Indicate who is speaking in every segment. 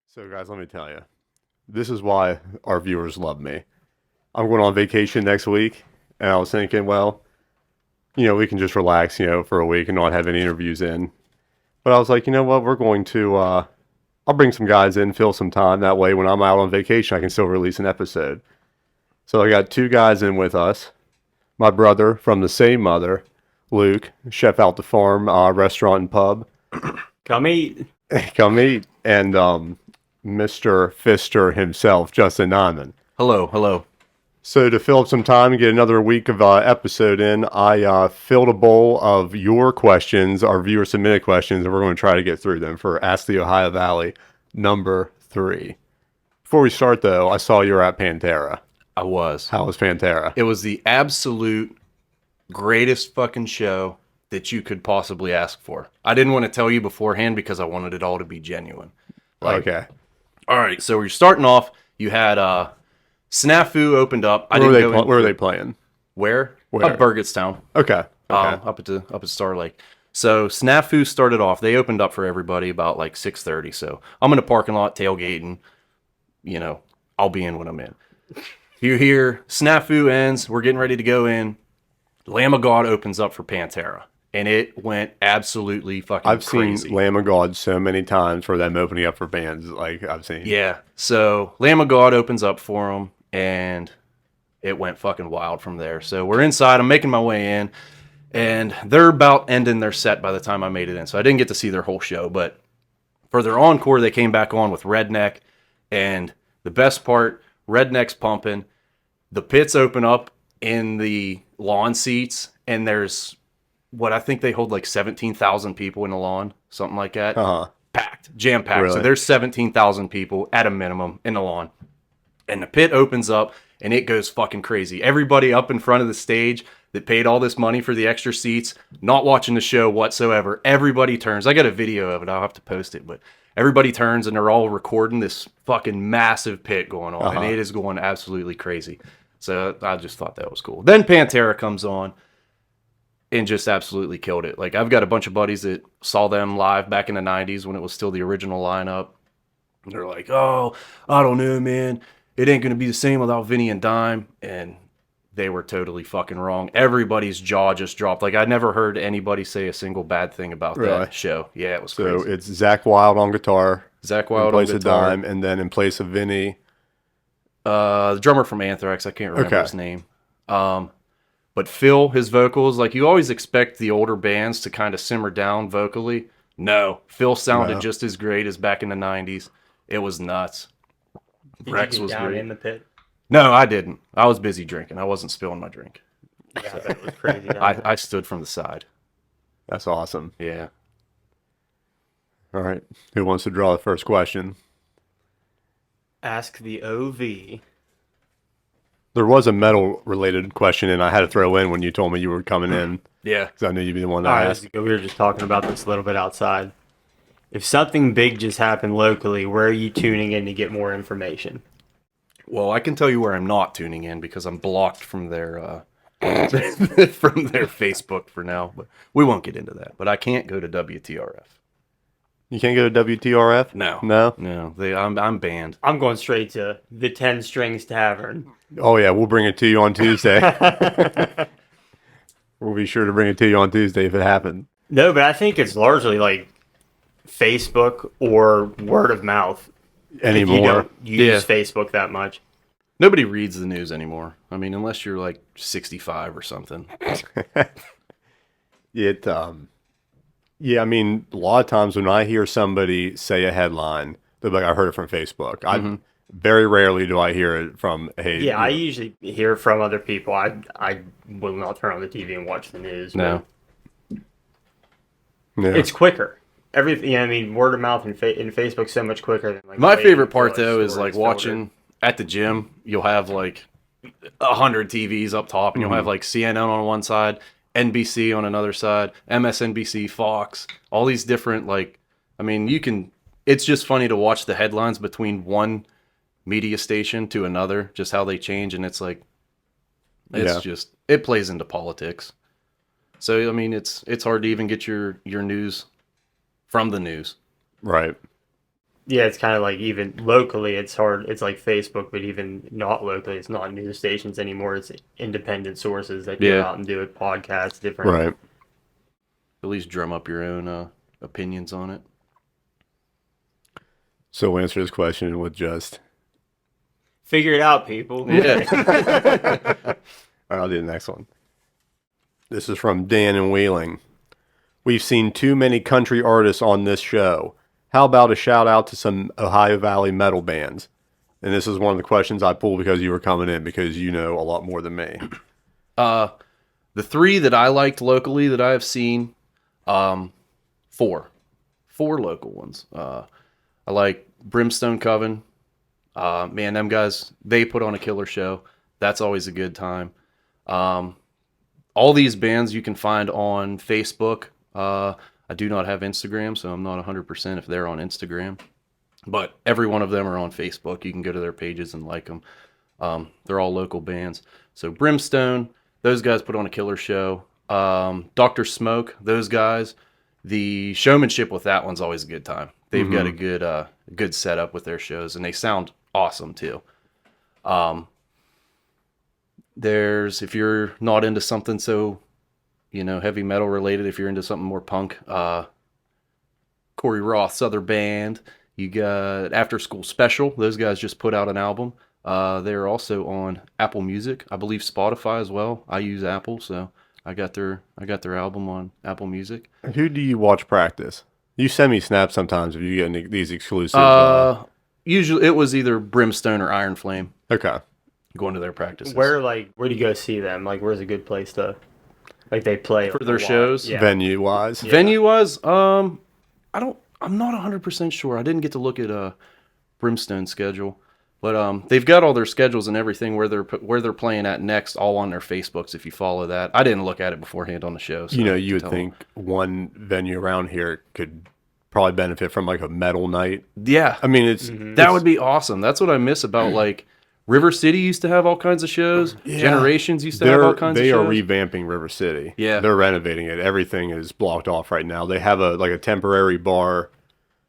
Speaker 1: So guys, let me tell you, this is why our viewers love me. I'm going on vacation next week, and I was thinking, well, we can just relax, for a week and not have any interviews in. But I was like, you know what, we're going to, I'll bring some guys in, fill some time. That way, when I'm out on vacation, I can still release an episode. So I got 2 guys in with us. My brother from the same mother, Luke, chef out the farm, restaurant and pub.
Speaker 2: Come eat.
Speaker 1: Come eat. And Mr. Fister himself, Justin Nieman.
Speaker 3: Hello.
Speaker 1: So to fill up some time and get another week of episode in, I filled a bowl of your questions, our viewer submitted questions, and we're going to try to get through them for Ask the Ohio Valley number 3. Before we start, though, I saw you were at Pantera.
Speaker 3: I was.
Speaker 1: How was Pantera?
Speaker 3: It was the absolute greatest fucking show that you could possibly ask for. I didn't want to tell you beforehand because I wanted it all to be genuine.
Speaker 1: Okay.
Speaker 3: All right, so you're starting off. You had Snafu opened up.
Speaker 1: Where were they playing?
Speaker 3: Where?
Speaker 1: Where?
Speaker 3: Up Burgettstown.
Speaker 1: Okay.
Speaker 3: Up at Star Lake. So Snafu started off. They opened up for everybody about like 6:30. So I'm in the parking lot tailgating. I'll be in when I'm in. You're here. Snafu ends. We're getting ready to go in. Lamb of God opens up for Pantera. And it went absolutely fucking crazy.
Speaker 1: I've seen Lamb of God so many times for them opening up for bands. Like, I've seen.
Speaker 3: Yeah. So Lamb of God opens up for them, and it went fucking wild from there. So we're inside. I'm making my way in, and they're about ending their set by the time I made it in. So I didn't get to see their whole show. But for their encore, they came back on with Redneck. And the best part, Redneck's pumping. The pits open up in the lawn seats, and there's what I think they hold like 17,000 people in the lawn, something like that. Packed, jam-packed.
Speaker 1: Really?
Speaker 3: So there's 17,000 people at a minimum in the lawn. And the pit opens up, and it goes fucking crazy. Everybody up in front of the stage that paid all this money for the extra seats, not watching the show whatsoever. Everybody turns. I got a video of it. I'll have to post it. But everybody turns, and they're all recording this fucking massive pit going on. And it is going absolutely crazy. So I just thought that was cool. Then Pantera comes on and just absolutely killed it. Like, I've got a bunch of buddies that saw them live back in the 90s when it was still the original lineup. And they're like, oh, I don't know, man. It ain't going to be the same without Vinny and Dime. And they were totally fucking wrong. Everybody's jaw just dropped. Like, I never heard anybody say a single bad thing about that show. Yeah, it was crazy.
Speaker 1: So it's Zach Wilde on guitar.
Speaker 3: Zach Wilde
Speaker 1: in place
Speaker 3: on guitar.
Speaker 1: of Dime, and then in place of Vinny.
Speaker 3: The drummer from Anthrax, I can't remember his name. But Phil, his vocals, like, you always expect the older bands to kind of simmer down vocally. No, Phil sounded just as great as back in the 90s. It was nuts. Rex was
Speaker 2: down
Speaker 3: great.
Speaker 2: in the pit?
Speaker 3: No, I didn't. I was busy drinking. I wasn't spilling my drink.
Speaker 2: Yeah, that was crazy.
Speaker 3: I stood from the side.
Speaker 1: That's awesome.
Speaker 3: Yeah.
Speaker 1: All right. Who wants to draw the first question?
Speaker 2: Ask the OV.
Speaker 1: There was a metal-related question, and I had to throw in when you told me you were coming in.
Speaker 3: Yeah.
Speaker 1: Because I knew you'd be the one to
Speaker 2: All right,
Speaker 1: ask.
Speaker 2: we were just talking about this a little bit outside. If something big just happened locally, where are you tuning in to get more information?
Speaker 3: Well, I can tell you where I'm not tuning in because I'm blocked from their from their Facebook for now. But we won't get into that. But I can't go to WTRF.
Speaker 1: You can't go to WTRF?
Speaker 3: No.
Speaker 1: No?
Speaker 3: I'm banned.
Speaker 2: I'm going straight to the 10 Strings Tavern.
Speaker 1: Oh, yeah. We'll bring it to you on Tuesday. We'll be sure to bring it to you on Tuesday if it happens.
Speaker 2: No, but I think it's largely like Facebook or word of mouth.
Speaker 1: Anymore.
Speaker 2: If you don't use Facebook that much.
Speaker 3: Nobody reads the news anymore. I mean, unless you're like 65 or something.
Speaker 1: Yeah, I mean, a lot of times when I hear somebody say a headline, they're like, I heard it from Facebook. Very rarely do I hear it from, hey.
Speaker 2: Yeah, I usually hear from other people. I will not turn on the TV and watch the news.
Speaker 3: No.
Speaker 1: Yeah.
Speaker 2: It's quicker. Everything, I mean, word of mouth in Facebook's so much quicker than like.
Speaker 3: My favorite part though is like watching at the gym. You'll have like 100 TVs up top, and you'll have like CNN on one side, NBC on another side, MSNBC, Fox, all these different, like, I mean, it's just funny to watch the headlines between one media station to another, just how they change. And it's like, it plays into politics. So, I mean, it's hard to even get your news from the news.
Speaker 1: Right.
Speaker 2: Yeah, it's kind of like even locally, it's hard. It's like Facebook, but even not locally, it's not news stations anymore. It's independent sources that go out and do it, podcasts, different.
Speaker 1: Right.
Speaker 3: At least drum up your own opinions on it.
Speaker 1: So we'll answer this question with just...
Speaker 2: Figure it out, people.
Speaker 3: Yeah.
Speaker 1: All right, I'll do the next one. This is from Dan in Wheeling. We've seen too many country artists on this show. How about a shout out to some Ohio Valley metal bands? And this is one of the questions I pulled because you were coming in, because you know a lot more than me.
Speaker 3: The 3 that I liked locally that I have seen, 4 local ones. I like Brimstone Coven. Man, them guys, they put on a killer show. That's always a good time. All these bands you can find on Facebook. I do not have Instagram, so I'm not 100% if they're on Instagram. But every one of them are on Facebook. You can go to their pages and like them. They're all local bands. So Brimstone, those guys put on a killer show. Dr. Smoke, those guys. The showmanship with that one's always a good time. They've got a good setup with their shows, and they sound awesome too. If you're not into something so, heavy metal related, if you're into something more punk, Corey Roth's other band, you got After School Special. Those guys just put out an album. They're also on Apple Music, I believe Spotify as well. I use Apple, so I got their album on Apple Music.
Speaker 1: Who do you watch practice? You send me snaps sometimes if you get any, these exclusive.
Speaker 3: Usually it was either Brimstone or Iron Flame.
Speaker 1: Okay.
Speaker 3: Going to their practices.
Speaker 2: Where do you go see them? Like, where's a good place to, like, they play
Speaker 3: for their shows?
Speaker 2: Yeah.
Speaker 1: Venue wise.
Speaker 2: Yeah.
Speaker 3: Venue wise, I'm not 100% sure. I didn't get to look at Brimstone's schedule, but they've got all their schedules and everything where they're playing at next, all on their Facebooks. If you follow that, I didn't look at it beforehand on the show. So
Speaker 1: you would think one venue around here could probably benefit from like a metal night.
Speaker 3: Yeah,
Speaker 1: I mean,
Speaker 3: that would be awesome. That's what I miss about like River City used to have all kinds of shows. Yeah. Generations used to have all kinds of shows.
Speaker 1: They are revamping River City.
Speaker 3: Yeah.
Speaker 1: They're renovating it. Everything is blocked off right now. They have a temporary bar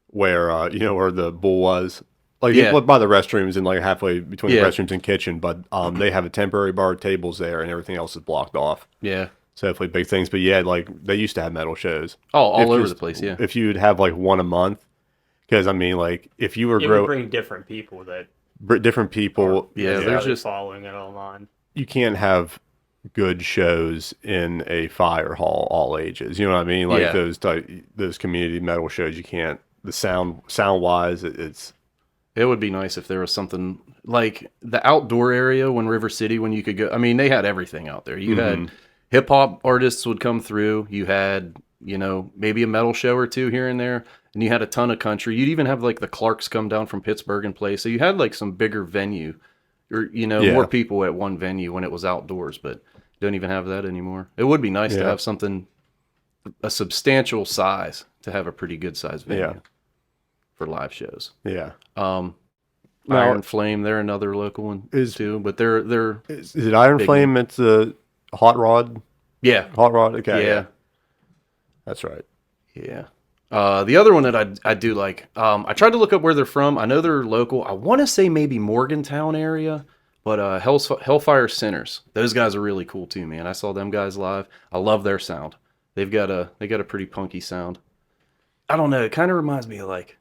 Speaker 1: where, where the bull was. Like by the restrooms and like halfway between the restrooms and kitchen. But they have a temporary bar, tables there, and everything else is blocked off.
Speaker 3: Yeah.
Speaker 1: So hopefully big things. But yeah, like they used to have metal shows.
Speaker 3: Oh, all over the place, yeah.
Speaker 1: If you'd have like one a month. Because, I mean, like, if you were
Speaker 2: would bring different people
Speaker 1: different people.
Speaker 3: There's just
Speaker 2: following it online.
Speaker 1: You can't have good shows in a fire hall, all ages. You know what I mean? Like those community metal shows, you can't. The sound wise, it
Speaker 3: would be nice if there was something like the outdoor area when you could go. I mean, they had everything out there. You had hip hop artists would come through. You had maybe a metal show or two here and there. And you had a ton of country. You'd even have like the Clarks come down from Pittsburgh and play. So you had like some bigger venue, or more people at one venue when it was outdoors. But don't even have that anymore. It would be nice to have something a substantial size to have a pretty good size venue for live shows.
Speaker 1: Yeah.
Speaker 3: Iron Flame, they're another local one too. But they're
Speaker 1: is it Iron Flame? It's a Hot Rod.
Speaker 3: Yeah.
Speaker 1: Hot Rod. Okay.
Speaker 3: Yeah.
Speaker 1: That's right.
Speaker 3: Yeah. The other one that I do like, I tried to look up where they're from. I know they're local. I want to say maybe Morgantown area, but Hellfire Sinners. Those guys are really cool too, man. I saw them guys live. I love their sound. They got a pretty punky sound. I don't know. It kind of reminds me of like,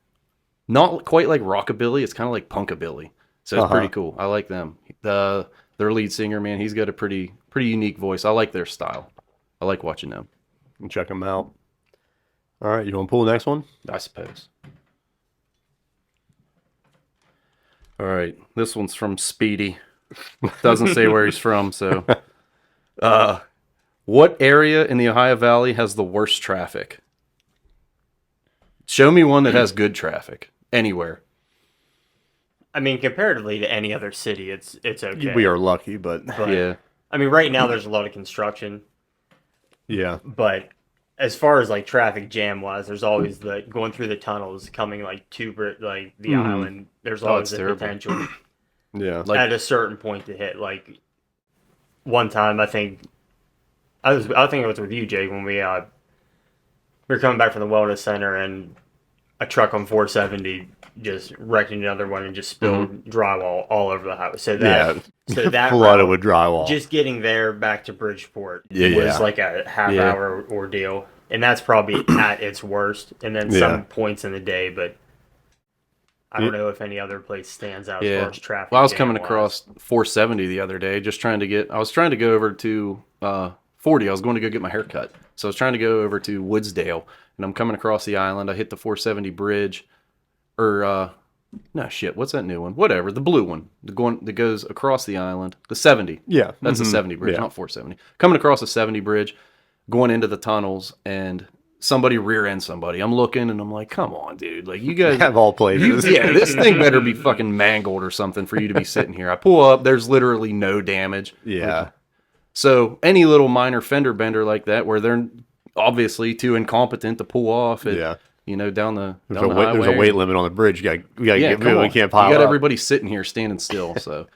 Speaker 3: not quite like rockabilly. It's kind of like punkabilly. So it's pretty cool. I like them. Their lead singer, man, he's got a pretty unique voice. I like their style. I like watching them.
Speaker 1: And check them out. All right, you want to pull the next one?
Speaker 3: I suppose. All right, this one's from Speedy. Doesn't say where he's from, so. What area in the Ohio Valley has the worst traffic? Show me one that has good traffic anywhere.
Speaker 2: I mean, comparatively to any other city, it's okay.
Speaker 1: We are lucky, but
Speaker 3: yeah.
Speaker 2: I mean, right now there's a lot of construction.
Speaker 1: Yeah.
Speaker 2: But as far as like traffic jam wise, there's always the going through the tunnels coming like to like the island. There's
Speaker 3: Oh,
Speaker 2: always
Speaker 3: it's
Speaker 2: the
Speaker 3: terrible.
Speaker 2: potential
Speaker 1: Yeah.
Speaker 3: Like,
Speaker 2: at a certain point to hit. Like one time, I think it was with you, Jake, when we were coming back from the wellness center and a truck on 470 just wrecked another one and just spilled drywall all over the highway.
Speaker 1: Yeah.
Speaker 2: So that
Speaker 1: Flooded
Speaker 2: route,
Speaker 1: with drywall.
Speaker 2: just getting there back to Bridgeport
Speaker 1: Yeah.
Speaker 2: was like a half
Speaker 3: Yeah.
Speaker 2: hour ordeal, and that's probably at its worst. And then
Speaker 1: Yeah.
Speaker 2: some points in the day, but I don't know if any other place stands out as far as traffic.
Speaker 3: Well, I was coming
Speaker 2: jam-wise.
Speaker 3: across 470 the other day, just trying to get. I was trying to go over to 40. I was going to go get my hair cut, so I was trying to go over to Woodsdale, and I'm coming across the island. I hit the 470 bridge, or no shit. What's that new one? Whatever, the blue one, the one that goes across the island. The 70.
Speaker 1: Yeah.
Speaker 3: That's the 70 bridge,
Speaker 1: Yeah.
Speaker 3: not 470. Coming across the 70 bridge, going into the tunnels, and somebody rear end somebody. I'm looking and I'm like, come on, dude. Like, you guys
Speaker 1: Have all places.
Speaker 3: yeah, this thing better be fucking mangled or something for you to be sitting here. I pull up, there's literally no damage.
Speaker 1: Yeah.
Speaker 3: So any little minor fender bender like that, where they're obviously too incompetent to pull off, it,
Speaker 1: Yeah.
Speaker 3: you know, down the
Speaker 1: There's
Speaker 3: down
Speaker 1: a
Speaker 3: the
Speaker 1: weight, there's a
Speaker 3: highway.
Speaker 1: weight limit on the bridge. We gotta
Speaker 3: Yeah,
Speaker 1: get
Speaker 3: come
Speaker 1: moving.
Speaker 3: on.
Speaker 1: We can't pile
Speaker 3: You got
Speaker 1: up.
Speaker 3: everybody sitting here standing still. So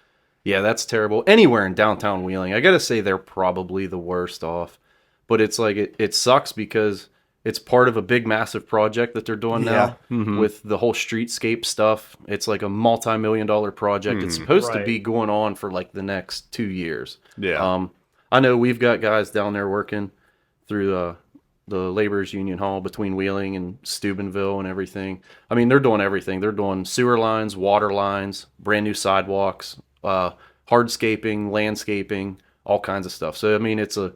Speaker 3: yeah, that's terrible. Anywhere in downtown Wheeling, I gotta say they're probably the worst off. But it's like it sucks because it's part of a big, massive project that they're doing now with the whole streetscape stuff. It's like a multi-million-dollar project. It's supposed to
Speaker 2: Right.
Speaker 3: be going on for like the next 2 years.
Speaker 1: Yeah.
Speaker 3: I know we've got guys down there working through the Laborers Union Hall between Wheeling and Steubenville and everything. I mean, they're doing everything. They're doing sewer lines, water lines, brand new sidewalks, hardscaping, landscaping, all kinds of stuff. So I mean, it's a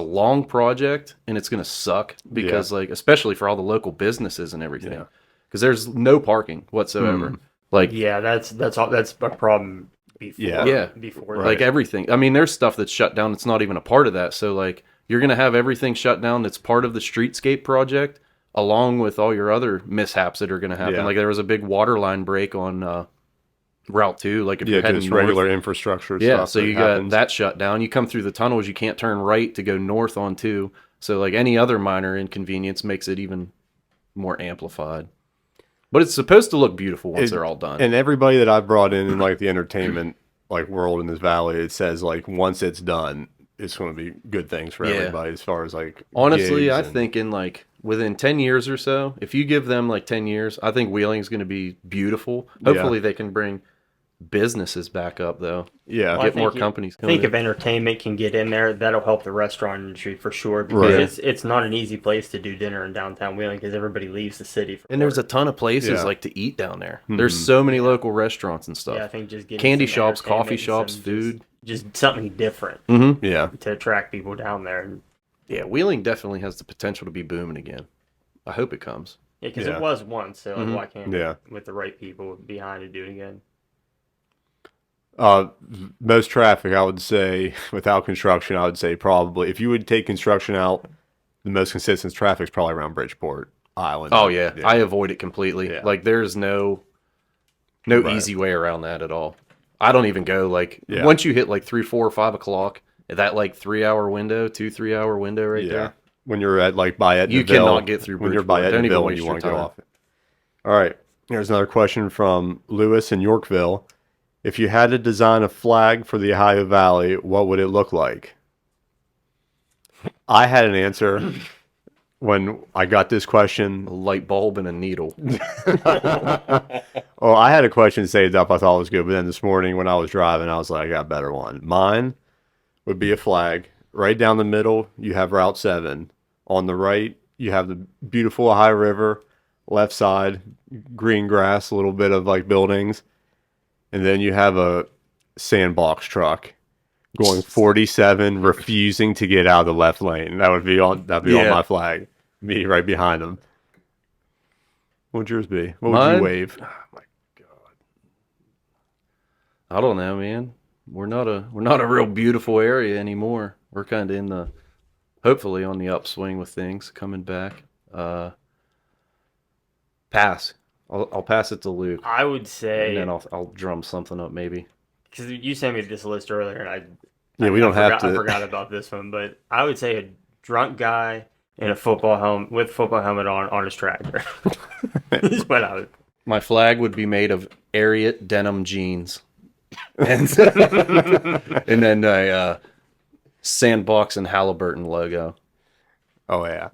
Speaker 3: long project and it's gonna suck because like especially for all the local businesses and everything, because there's no parking whatsoever. Like
Speaker 2: Yeah, that's a problem before.
Speaker 1: Yeah.
Speaker 2: Before
Speaker 1: Right.
Speaker 3: like everything. I mean, there's stuff that's shut down that's not even a part of that. So like you're gonna have everything shut down that's part of the streetscape project, along with all your other mishaps that are gonna happen.
Speaker 1: Yeah.
Speaker 3: Like there was a big water line break on Route 2. Like if
Speaker 1: Yeah,
Speaker 3: you're heading
Speaker 1: just
Speaker 3: north,
Speaker 1: regular infrastructure
Speaker 3: yeah.
Speaker 1: stuff.
Speaker 3: So
Speaker 1: that
Speaker 3: you got
Speaker 1: happens.
Speaker 3: that shut down. You come through the tunnels, you can't turn right to go north on 2. So like any other minor inconvenience makes it even more amplified. But it's supposed to look beautiful once they're all done.
Speaker 1: And everybody that I've brought in like the entertainment like world in this valley, it says like once it's done, it's going to be good things for
Speaker 3: Yeah.
Speaker 1: everybody as far as like
Speaker 3: Honestly,
Speaker 1: gigs
Speaker 3: I
Speaker 1: and-
Speaker 3: think in like within 10 years or so, if you give them like 10 years, I think Wheeling's going to be beautiful. Hopefully they can bring businesses back up though.
Speaker 1: yeah.
Speaker 2: Well, I
Speaker 3: Get more
Speaker 2: think
Speaker 3: companies
Speaker 2: I think
Speaker 3: coming
Speaker 2: if entertainment can get in there, that'll help the restaurant industry for sure.
Speaker 1: Right.
Speaker 2: Because it's not an easy place to do dinner in downtown Wheeling because everybody leaves the city. For
Speaker 3: And there's a
Speaker 2: work.
Speaker 3: ton of places
Speaker 1: Yeah.
Speaker 3: like to eat down there. There's so many local restaurants and stuff.
Speaker 2: Yeah, I think just getting
Speaker 3: Candy
Speaker 2: some
Speaker 3: shops,
Speaker 2: entertainment
Speaker 3: coffee
Speaker 2: and
Speaker 3: shops,
Speaker 2: some
Speaker 3: food.
Speaker 2: just something different
Speaker 1: Yeah.
Speaker 2: to attract people down there. And
Speaker 3: Yeah, Wheeling definitely has the potential to be booming again. I hope it comes.
Speaker 2: yeah, because
Speaker 1: Yeah.
Speaker 2: it was once, so like, why can't
Speaker 1: Yeah.
Speaker 2: with the right people behind it do it again?
Speaker 1: Most traffic, I would say, without construction, I would say probably if you would take construction out, the most consistent traffic is probably around Bridgeport Island.
Speaker 3: Oh yeah, I avoid it completely.
Speaker 1: Yeah.
Speaker 3: Like there's no
Speaker 1: Right.
Speaker 3: easy way around that at all. I don't even go like
Speaker 1: Yeah.
Speaker 3: once you hit like 3, 4, or 5 o'clock, that like 3-hour window, 2-3 hour window right
Speaker 1: yeah.
Speaker 3: there.
Speaker 1: When you're at like by Ednaville,
Speaker 3: You cannot get through
Speaker 1: when you're by
Speaker 3: Bridgeport. Don't even
Speaker 1: Ednaville, when
Speaker 3: waste
Speaker 1: you
Speaker 3: your
Speaker 1: want to go
Speaker 3: time.
Speaker 1: off it. All right. Here's another question from Lewis in Yorkville. If you had to design a flag for the Ohio Valley, what would it look like? I had an answer when I got this question.
Speaker 3: A light bulb and a needle.
Speaker 1: Well, I had a question saved up I thought was good, but then this morning when I was driving, I was like, I got a better one. Mine would be a flag. Right down the middle, you have Route 7. On the right, you have the beautiful Ohio River. Left side, green grass, a little bit of like buildings. And then you have a sandbox truck going 47, refusing to get out of the left lane. That'd be on
Speaker 3: Yeah.
Speaker 1: my flag. Me right behind them. What would yours be? What would
Speaker 3: Mine?
Speaker 1: you wave?
Speaker 3: I don't know, man. We're not a real beautiful area anymore. We're kind of in the hopefully on the upswing with things coming back. Pass. I'll pass it to Luke,
Speaker 2: I would say
Speaker 3: and then I'll drum something up maybe.
Speaker 2: because you sent me this list earlier, and
Speaker 1: Yeah, we don't have
Speaker 2: I
Speaker 1: to.
Speaker 2: forgot about this one, but I would say a drunk guy in a football helmet with football helmet on his tractor. Is what I would.
Speaker 3: My flag would be made of Ariat denim jeans, and and then a Sandbox and Halliburton logo.
Speaker 1: Oh yeah.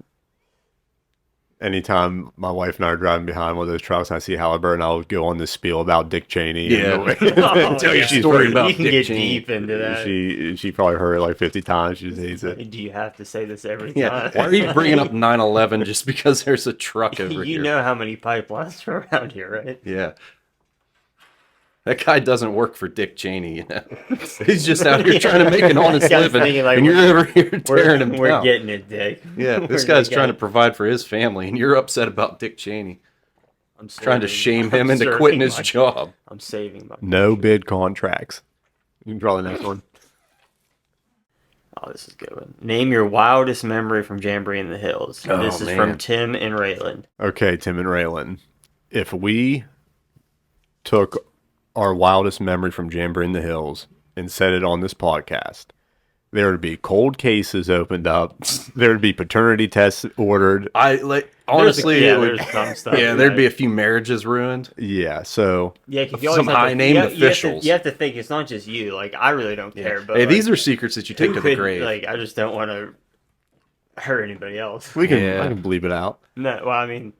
Speaker 1: Anytime my wife and I are driving behind one of those trucks and I see Halliburton, I'll go on this spiel about Dick Cheney.
Speaker 3: Yeah.
Speaker 2: Oh,
Speaker 3: Tell you a
Speaker 2: yeah.
Speaker 3: story about
Speaker 2: You can
Speaker 3: Dick
Speaker 2: get
Speaker 3: Cheney.
Speaker 2: deep into that.
Speaker 1: She probably heard it like 50 times. She just hates it.
Speaker 2: Do you have to say this every
Speaker 3: Yeah.
Speaker 2: time?
Speaker 3: Why are you bringing up 9/11 just because there's a truck over
Speaker 2: You
Speaker 3: here?
Speaker 2: know how many pipelines are around here, right?
Speaker 3: Yeah. That guy doesn't work for Dick Cheney, you know. He's just out here trying to make an honest
Speaker 2: Guy's
Speaker 3: living,
Speaker 2: thinking, like,
Speaker 3: and you're over here tearing him
Speaker 2: We're
Speaker 3: down.
Speaker 2: getting it, Dick.
Speaker 3: Yeah, this
Speaker 2: We're
Speaker 3: guy's
Speaker 2: getting
Speaker 3: trying to
Speaker 2: it.
Speaker 3: provide for his family, and you're upset about Dick Cheney.
Speaker 2: I'm
Speaker 3: Trying to
Speaker 2: saving-
Speaker 3: shame
Speaker 2: I'm
Speaker 3: him into
Speaker 2: serving
Speaker 3: quitting his
Speaker 2: my-
Speaker 3: job.
Speaker 2: I'm saving my.
Speaker 1: No bid contracts. You can draw the next one.
Speaker 2: Oh, this is a good one. Name your wildest memory from Jamboree in the Hills.
Speaker 3: Oh,
Speaker 2: This is
Speaker 3: man.
Speaker 2: from Tim in Rayland.
Speaker 1: Okay, Tim and Raylan. If we took our wildest memory from Jamboree in the Hills and said it on this podcast, there would be cold cases opened up. There would be paternity tests ordered.
Speaker 3: I like honestly,
Speaker 2: yeah,
Speaker 3: it would,
Speaker 2: there's some stuff.
Speaker 3: yeah, there'd be a few marriages ruined.
Speaker 1: Yeah, so
Speaker 2: yeah, 'cause you
Speaker 3: some
Speaker 2: always have to-
Speaker 3: high-named
Speaker 2: you have- you have to-
Speaker 3: officials.
Speaker 2: You have to think it's not just you. Like I really don't care, but
Speaker 3: Hey,
Speaker 2: like,
Speaker 3: these are secrets that you take
Speaker 2: who
Speaker 3: to the
Speaker 2: could-
Speaker 3: grave.
Speaker 2: Like I just don't want to hurt anybody else.
Speaker 1: we can
Speaker 3: Yeah.
Speaker 1: I can bleep it out.
Speaker 2: No, well, I mean,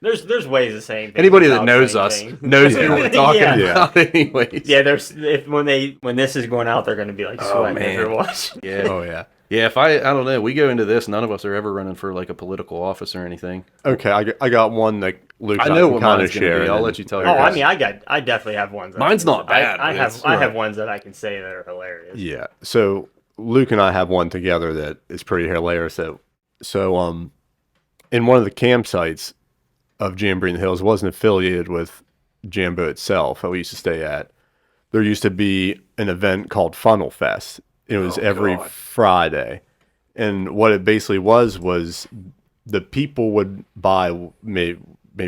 Speaker 2: there's ways of saying things
Speaker 3: Anybody that
Speaker 2: without
Speaker 3: knows
Speaker 2: saying
Speaker 3: us
Speaker 2: things.
Speaker 3: knows who we're talking
Speaker 2: Yeah.
Speaker 3: about, anyways.
Speaker 2: Yeah, there's when this is going out, they're going to be like sweating
Speaker 3: man.
Speaker 2: if they're watching.
Speaker 3: Yeah.
Speaker 1: Oh yeah.
Speaker 3: Yeah, if I don't know, we go into this, none of us are ever running for like a political office or anything.
Speaker 1: Okay, I got one that Luke
Speaker 3: I know what
Speaker 1: kind
Speaker 3: mine's
Speaker 1: of
Speaker 3: gonna
Speaker 1: share.
Speaker 3: be. I'll
Speaker 1: and
Speaker 3: let you tell
Speaker 1: then-
Speaker 2: Oh,
Speaker 3: yours.
Speaker 2: I mean, I definitely have ones.
Speaker 3: Mine's not bad,
Speaker 2: I
Speaker 3: but
Speaker 2: have
Speaker 3: it's-
Speaker 2: I have ones that I can say that are hilarious.
Speaker 1: Yeah. So Luke and I have one together that is pretty hilarious. So in one of the campsites of Jamboree in the Hills wasn't affiliated with Jambo itself that we used to stay at. There used to be an event called Funnel Fest. It was every
Speaker 3: God.
Speaker 1: Friday. And what it basically was the people would buy maybe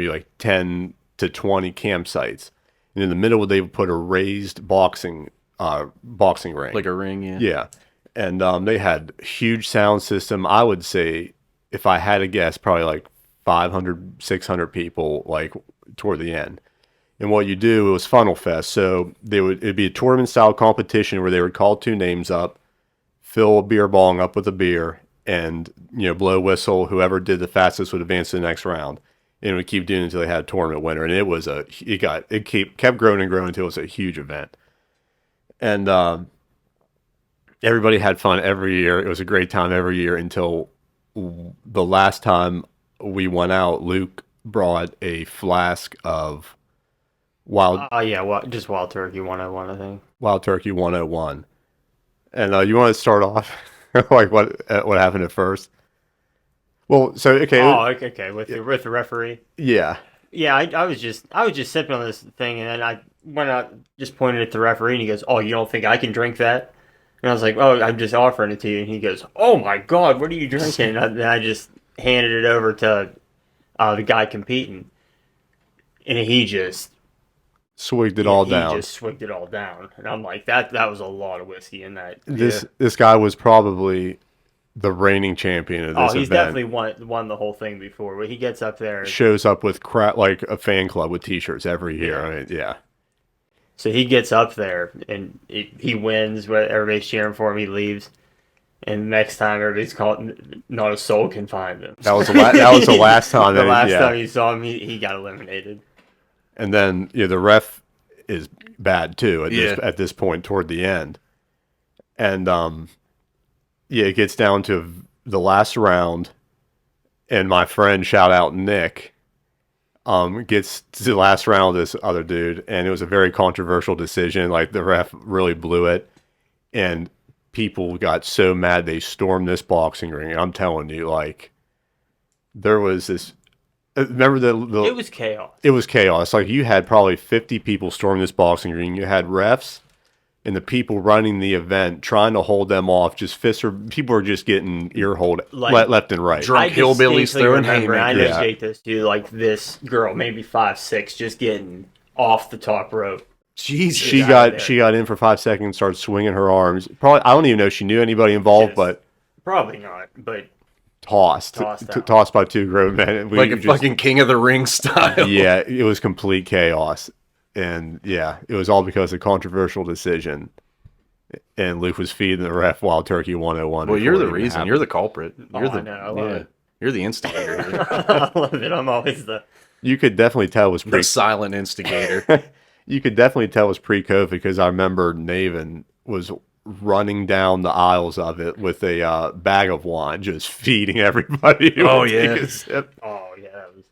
Speaker 1: like 10 to 20 campsites. And in the middle, they would put a raised boxing ring.
Speaker 3: Like a ring, yeah.
Speaker 1: Yeah. And they had huge sound system. I would say, if I had to guess, probably like 500, 600 people, like toward the end. And what you do, it was Funnel Fest. So it'd be a tournament style competition where they would call two names up, fill a beer bong up with a beer, and blow whistle. Whoever did the fastest would advance to the next round. And it would keep doing it until they had a tournament winner. And it kept growing and growing until it was a huge event. And everybody had fun every year. It was a great time every year until the last time we went out. Luke brought a flask of wild
Speaker 2: Yeah, well, just Wild Turkey 101, I think.
Speaker 1: Wild Turkey 101. And you want to start off like what happened at first? Well, so okay,
Speaker 2: Okay, with the referee.
Speaker 1: yeah,
Speaker 2: Yeah, I was just sipping on this thing, and then I went out, just pointed at the referee, and he goes, "Oh, you don't think I can drink that?" And I was like, "Oh, I'm just offering it to you." And he goes, "Oh my God, what are you drinking?" And I just handed it over to the guy competing, and he just
Speaker 1: swigged it all
Speaker 2: he
Speaker 1: down.
Speaker 2: just swigged it all down, and I'm like, that was a lot of whiskey in that.
Speaker 1: This guy was probably the reigning champion of this
Speaker 2: He's
Speaker 1: event.
Speaker 2: definitely won the whole thing before. But he gets up there,
Speaker 1: Shows up with like a fan club with T-shirts every year. I mean, yeah.
Speaker 2: so he gets up there and he wins. But everybody's cheering for him. He leaves, and next time everybody's calling. Not a soul can find him.
Speaker 1: That was the last time.
Speaker 2: The
Speaker 1: that
Speaker 2: last
Speaker 1: yeah.
Speaker 2: time you saw him, he got eliminated.
Speaker 1: And then the ref is bad too at this point toward the end. And it gets down to the last round, and my friend, shout out Nick, gets to the last round of this other dude, and it was a very controversial decision. Like the ref really blew it, and people got so mad they stormed this boxing ring. And I'm telling you, like there was this. Remember
Speaker 2: It was chaos.
Speaker 1: it was chaos. Like you had probably 50 people storm this boxing ring. You had refs and the people running the event trying to hold them off. People were just getting ear-holed left and right.
Speaker 3: Drunk hillbillies throwing haymakers.
Speaker 2: I know
Speaker 1: Yeah.
Speaker 2: Jake this too. Like this girl, maybe 5'6", just getting off the top rope.
Speaker 3: Jesus.
Speaker 1: She
Speaker 2: out of there.
Speaker 1: got in for 5 seconds, started swinging her arms. Probably I don't even know if she knew anybody involved,
Speaker 2: Just
Speaker 1: but
Speaker 2: Probably not, but
Speaker 1: tossed
Speaker 2: Tossed out.
Speaker 1: tossed by two grown men. And we
Speaker 3: Like a
Speaker 1: just-
Speaker 3: fucking King of the Ring style.
Speaker 1: yeah, it was complete chaos. And yeah, it was all because of controversial decision. And Luke was feeding the ref Wild Turkey 101.
Speaker 3: Well,
Speaker 1: before
Speaker 3: you're
Speaker 1: it
Speaker 3: the
Speaker 1: even
Speaker 3: reason.
Speaker 1: happened.
Speaker 3: You're the culprit.
Speaker 2: Oh,
Speaker 3: You're the
Speaker 2: I know, I love it.
Speaker 3: You're the instigator. here.
Speaker 2: I love it. I'm always the.
Speaker 1: You could definitely tell it was
Speaker 3: The silent instigator.
Speaker 1: you could definitely tell it was pre-COVID because I remember Nieman was running down the aisles of it with a bag of wine, just feeding everybody. who
Speaker 3: Oh,
Speaker 1: would take
Speaker 3: yeah.
Speaker 1: a sip.
Speaker 2: Oh yeah, that was.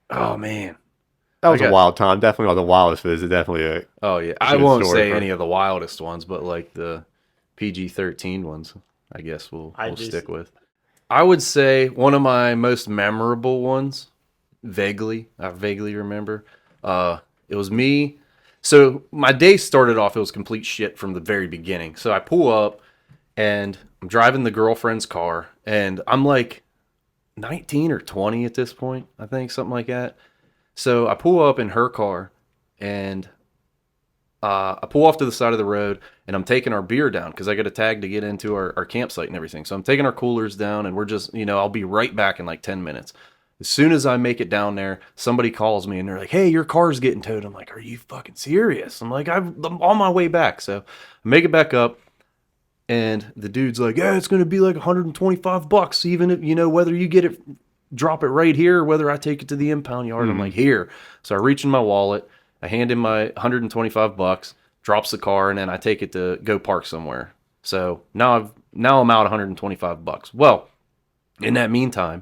Speaker 3: Oh man.
Speaker 1: That was
Speaker 3: I
Speaker 1: a
Speaker 3: got-
Speaker 1: wild time. Definitely not the wildest visit. Definitely a
Speaker 3: Oh yeah. I
Speaker 1: Good
Speaker 3: won't
Speaker 1: story
Speaker 3: say
Speaker 1: for-
Speaker 3: any of the wildest ones, but like the PG-13 ones, I guess we'll stick with. I would say one of my most memorable ones, I vaguely remember. It was me. So my day started off, it was complete shit from the very beginning. So I pull up and I'm driving the girlfriend's car and I'm like 19 or 20 at this point, I think, something like that. So I pull up in her car and I pull off to the side of the road and I'm taking our beer down because I got a tag to get into our campsite and everything. So I'm taking our coolers down and we're just, I'll be right back in like 10 minutes. As soon as I make it down there, somebody calls me and they're like, hey, your car's getting towed. I'm like, are you fucking serious? I'm like, I'm on my way back. So I make it back up and the dude's like, yeah, it's going to be like $125, even if, whether you get it, drop it right here or whether I take it to the impound yard. I'm like, here. So I reach in my wallet. I hand him my $125, drops the car, and then I take it to go park somewhere. So now I'm out $125. Well, in that meantime,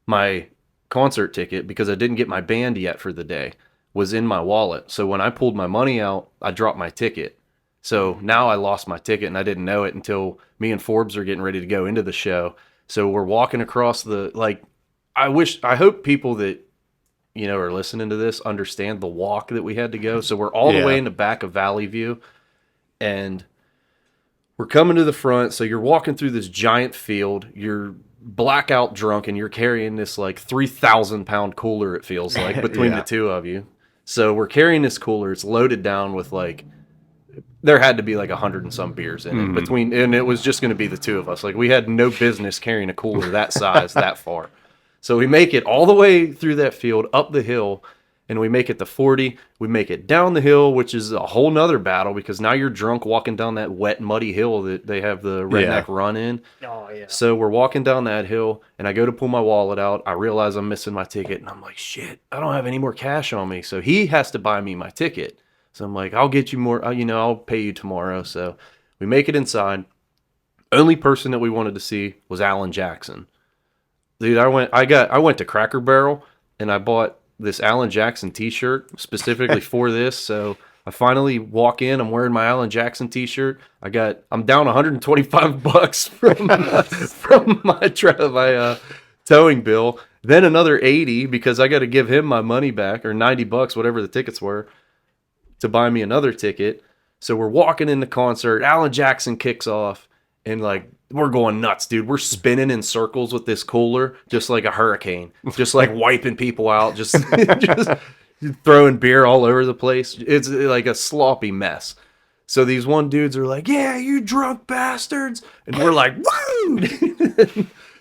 Speaker 3: my concert ticket, because I didn't get my band yet for the day, was in my wallet. So when I pulled my money out, I dropped my ticket. So now I lost my ticket and I didn't know it until me and Forbes are getting ready to go into the show. So we're walking across I hope people that are listening to this understand the walk that we had to go. So we're all the way in the back of Valley View and we're coming to the front. So you're walking through this giant field. You're blackout drunk and you're carrying this like 3,000 pound cooler, it feels like, between the two of you. So we're carrying this cooler. It's loaded down with there had to be like 100 and some beers in it and it was just going to be the two of us. Like we had no business carrying a cooler that size that far. So we make it all the way through that field, up the hill, and we make it to 40. We make it down the hill, which is a whole nother battle because now you're drunk walking down that wet, muddy hill that they have the redneck run in.
Speaker 2: Oh yeah.
Speaker 3: So we're walking down that hill, and I go to pull my wallet out. I realize I'm missing my ticket, and I'm like, shit, I don't have any more cash on me. So he has to buy me my ticket. So I'm like, I'll get you more, I'll pay you tomorrow. So we make it inside. Only person that we wanted to see was Alan Jackson. Dude, I went to Cracker Barrel and I bought this Alan Jackson t-shirt specifically for this. So I finally walk in, I'm wearing my Alan Jackson t-shirt. I'm down $125 from my towing bill. Then another 80 because I got to give him my money back, or $90, whatever the tickets were, to buy me another ticket. So we're walking in the concert. Alan Jackson kicks off and we're going nuts, dude. We're spinning in circles with this cooler, just like a hurricane, just like wiping people out, just throwing beer all over the place. It's like a sloppy mess. So these one dudes are like, yeah, you drunk bastards. And we're like, woo!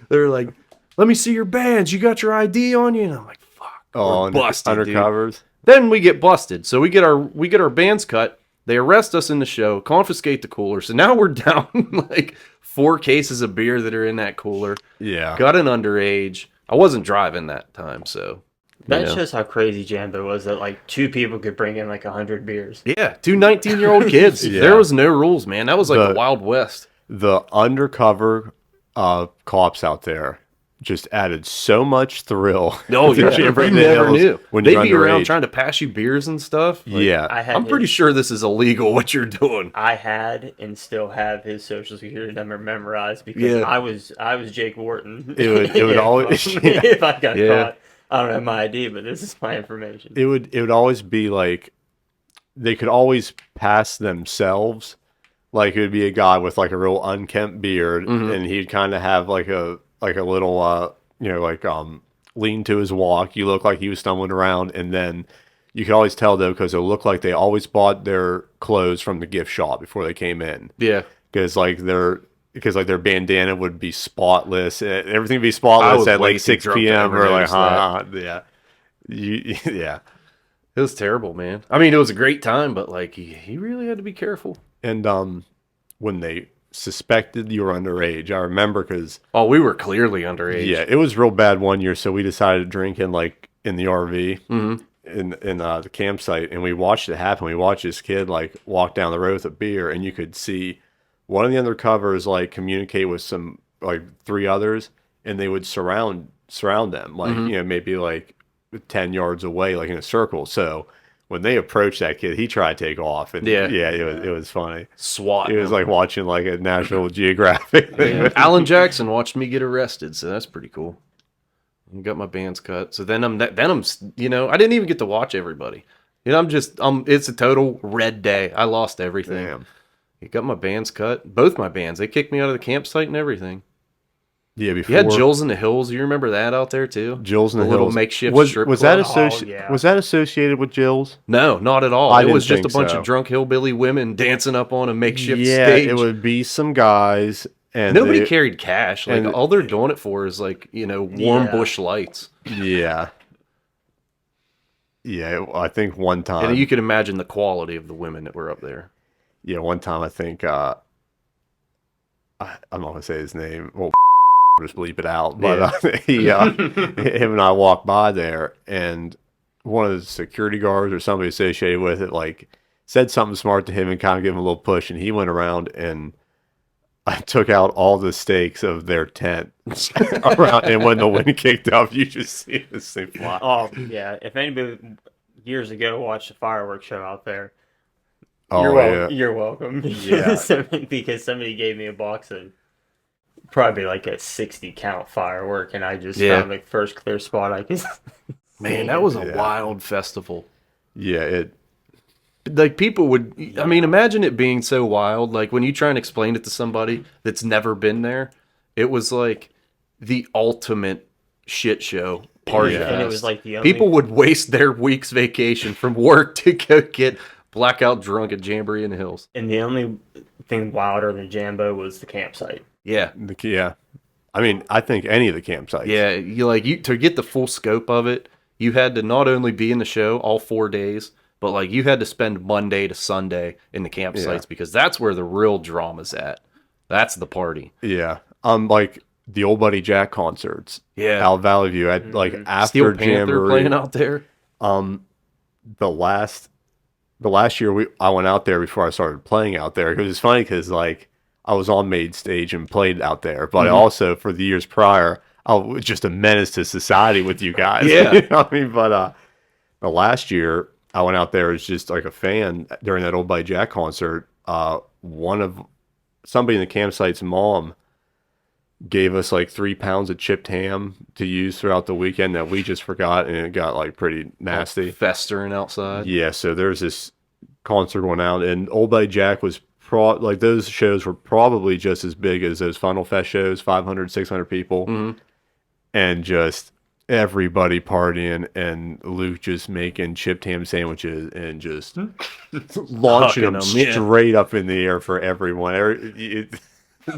Speaker 3: They're like, let me see your badge. You got your ID on you? And I'm like, fuck. We're busted,
Speaker 1: undercovers.
Speaker 3: dude. Then we get busted. So we get our bands cut. They arrest us in the show, confiscate the cooler. So now we're down like 4 cases of beer that are in that cooler.
Speaker 1: Yeah.
Speaker 3: Got an underage. I wasn't driving that time, so.
Speaker 2: That shows how crazy Jambo was that 2 people could bring in 100 beers.
Speaker 3: Yeah, 2 19-year-old kids.
Speaker 1: Yeah.
Speaker 3: There was no rules, man. That was like the Wild West.
Speaker 1: The undercover cops out there just added so much thrill.
Speaker 3: Oh,
Speaker 1: to
Speaker 3: yeah.
Speaker 1: Jamboree
Speaker 3: You never
Speaker 1: Hills
Speaker 3: knew.
Speaker 1: when
Speaker 3: They'd
Speaker 1: you're
Speaker 3: be around
Speaker 1: underage.
Speaker 3: trying to pass you beers and stuff.
Speaker 1: Yeah.
Speaker 3: I'm pretty sure this is illegal, what you're doing.
Speaker 2: I had and still have his social security number memorized because
Speaker 3: Yeah.
Speaker 2: I was Jake Wharton.
Speaker 1: It would always
Speaker 2: if I got
Speaker 3: Yeah.
Speaker 2: caught. I don't have my ID, but this is my information.
Speaker 1: it would always be they could always pass themselves. It would be a guy with a real unkempt beard, and he'd kind of have a little lean to his walk. You look like he was stumbling around, and then you could always tell though because it looked like they always bought their clothes from the gift shop before they came in.
Speaker 3: Yeah.
Speaker 1: Because because like their bandana would be spotless. Everything would be
Speaker 3: I
Speaker 1: spotless
Speaker 3: was
Speaker 1: at
Speaker 3: way
Speaker 1: like
Speaker 3: too
Speaker 1: 6
Speaker 3: drunk to
Speaker 1: p.m.
Speaker 3: ever
Speaker 1: or like,
Speaker 3: notice
Speaker 1: yeah. Yeah.
Speaker 3: It was terrible, man. I mean, it was a great time, but like he really had to be careful.
Speaker 1: And when they suspected you were underage, I remember because
Speaker 3: Oh, we were clearly underage.
Speaker 1: yeah, it was real bad one year. So we decided to drink in like in the RV
Speaker 3: Mm-hmm.
Speaker 1: in the campsite, and we watched it happen. We watched this kid like walk down the road with a beer, and you could see one of the undercovers like communicate with some like 3 others, and they would surround them like maybe like 10 yards away, like in a circle. So when they approached that kid, he tried to take off, and
Speaker 3: Yeah.
Speaker 1: it was funny.
Speaker 3: SWAT.
Speaker 1: It was like watching like a National Geographic thing.
Speaker 3: Yeah. Alan Jackson watched me get arrested, so that's pretty cool. I got my bands cut. So then I'm I didn't even get to watch everybody. It's a total red day. I lost everything.
Speaker 1: Damn.
Speaker 3: You got my bands cut. Both my bands. They kicked me out of the campsite and everything.
Speaker 1: Yeah, before
Speaker 3: You had Jill's in the Hills. You remember that out there too?
Speaker 1: Jill's in the
Speaker 3: little
Speaker 1: Hills.
Speaker 3: makeshift
Speaker 1: was
Speaker 3: strip
Speaker 1: was
Speaker 3: club?
Speaker 1: that
Speaker 2: yeah.
Speaker 1: was that associated with Jill's?
Speaker 3: No, not at all.
Speaker 1: I
Speaker 3: It
Speaker 1: didn't
Speaker 3: was just a
Speaker 1: think
Speaker 3: bunch
Speaker 1: so.
Speaker 3: of drunk hillbilly women dancing up on a makeshift
Speaker 1: Yeah,
Speaker 3: stage.
Speaker 1: it would be some guys, and
Speaker 3: Nobody
Speaker 1: they-
Speaker 3: carried cash. Like
Speaker 1: and-
Speaker 3: all they're doing it for is like warm
Speaker 2: Yeah.
Speaker 3: bush lights.
Speaker 1: Yeah, yeah. I think one time,
Speaker 3: And you could imagine the quality of the women that were up there.
Speaker 1: yeah, one time I think I'm not gonna say his name. Well, just bleep it out. But him and I walked by there, and one of the security guards or somebody associated with it, like, said something smart to him and kind of gave him a little push, and he went around and I took out all the stakes of their tent around, and when the wind kicked up, you just see this thing fly.
Speaker 2: Oh yeah, if anybody years ago watched the fireworks show out there,
Speaker 1: Oh,
Speaker 2: you're welcome.
Speaker 1: Yeah.
Speaker 2: Because somebody gave me a box of probably like a 60 count firework, and I just found the first clear spot I could.
Speaker 3: Man, that was a
Speaker 1: Yeah.
Speaker 3: wild festival.
Speaker 1: yeah.
Speaker 3: Like people would, I mean, imagine it being so wild. Like when you try and explain it to somebody that's never been there, it was like the ultimate shit show party.
Speaker 1: Yeah.
Speaker 3: fest.
Speaker 2: And it was like the only
Speaker 3: People would waste their week's vacation from work to go get blackout drunk at Jamboree in the Hills.
Speaker 2: And the only thing wilder than Jambo was the campsite.
Speaker 3: Yeah.
Speaker 1: Yeah. I mean, I think any of the campsites.
Speaker 3: Yeah, you to get the full scope of it, you had to not only be in the show all 4 days, but like you had to spend Monday to Sunday in the campsites because that's where the real drama's at. That's the party.
Speaker 1: Yeah. Like the Old Buddy Jack concerts.
Speaker 3: Yeah.
Speaker 1: Out Valley View. At like
Speaker 3: Steel
Speaker 1: after
Speaker 3: Panther
Speaker 1: Jamboree.
Speaker 3: playing out there.
Speaker 1: The last year I went out there before I started playing out there. It was funny because like I was on main stage and played out there, but also for the years prior, I was just a menace to society with you guys.
Speaker 3: Yeah.
Speaker 1: You know what I mean? But the last year I went out there as just like a fan during that Old Buddy Jack concert. Somebody in the campsite's mom gave us like 3 pounds of chipped ham to use throughout the weekend that we just forgot, and it got like pretty nasty.
Speaker 3: Festering outside.
Speaker 1: Yeah, so there's this concert going out, and Old Buddy Jack was like those shows were probably just as big as those Funnel Fest shows, 500, 600 people, and just everybody partying, and Luke just making chipped ham sandwiches and just launching them
Speaker 3: Hucking 'em, yeah.
Speaker 1: straight up in the air for everyone.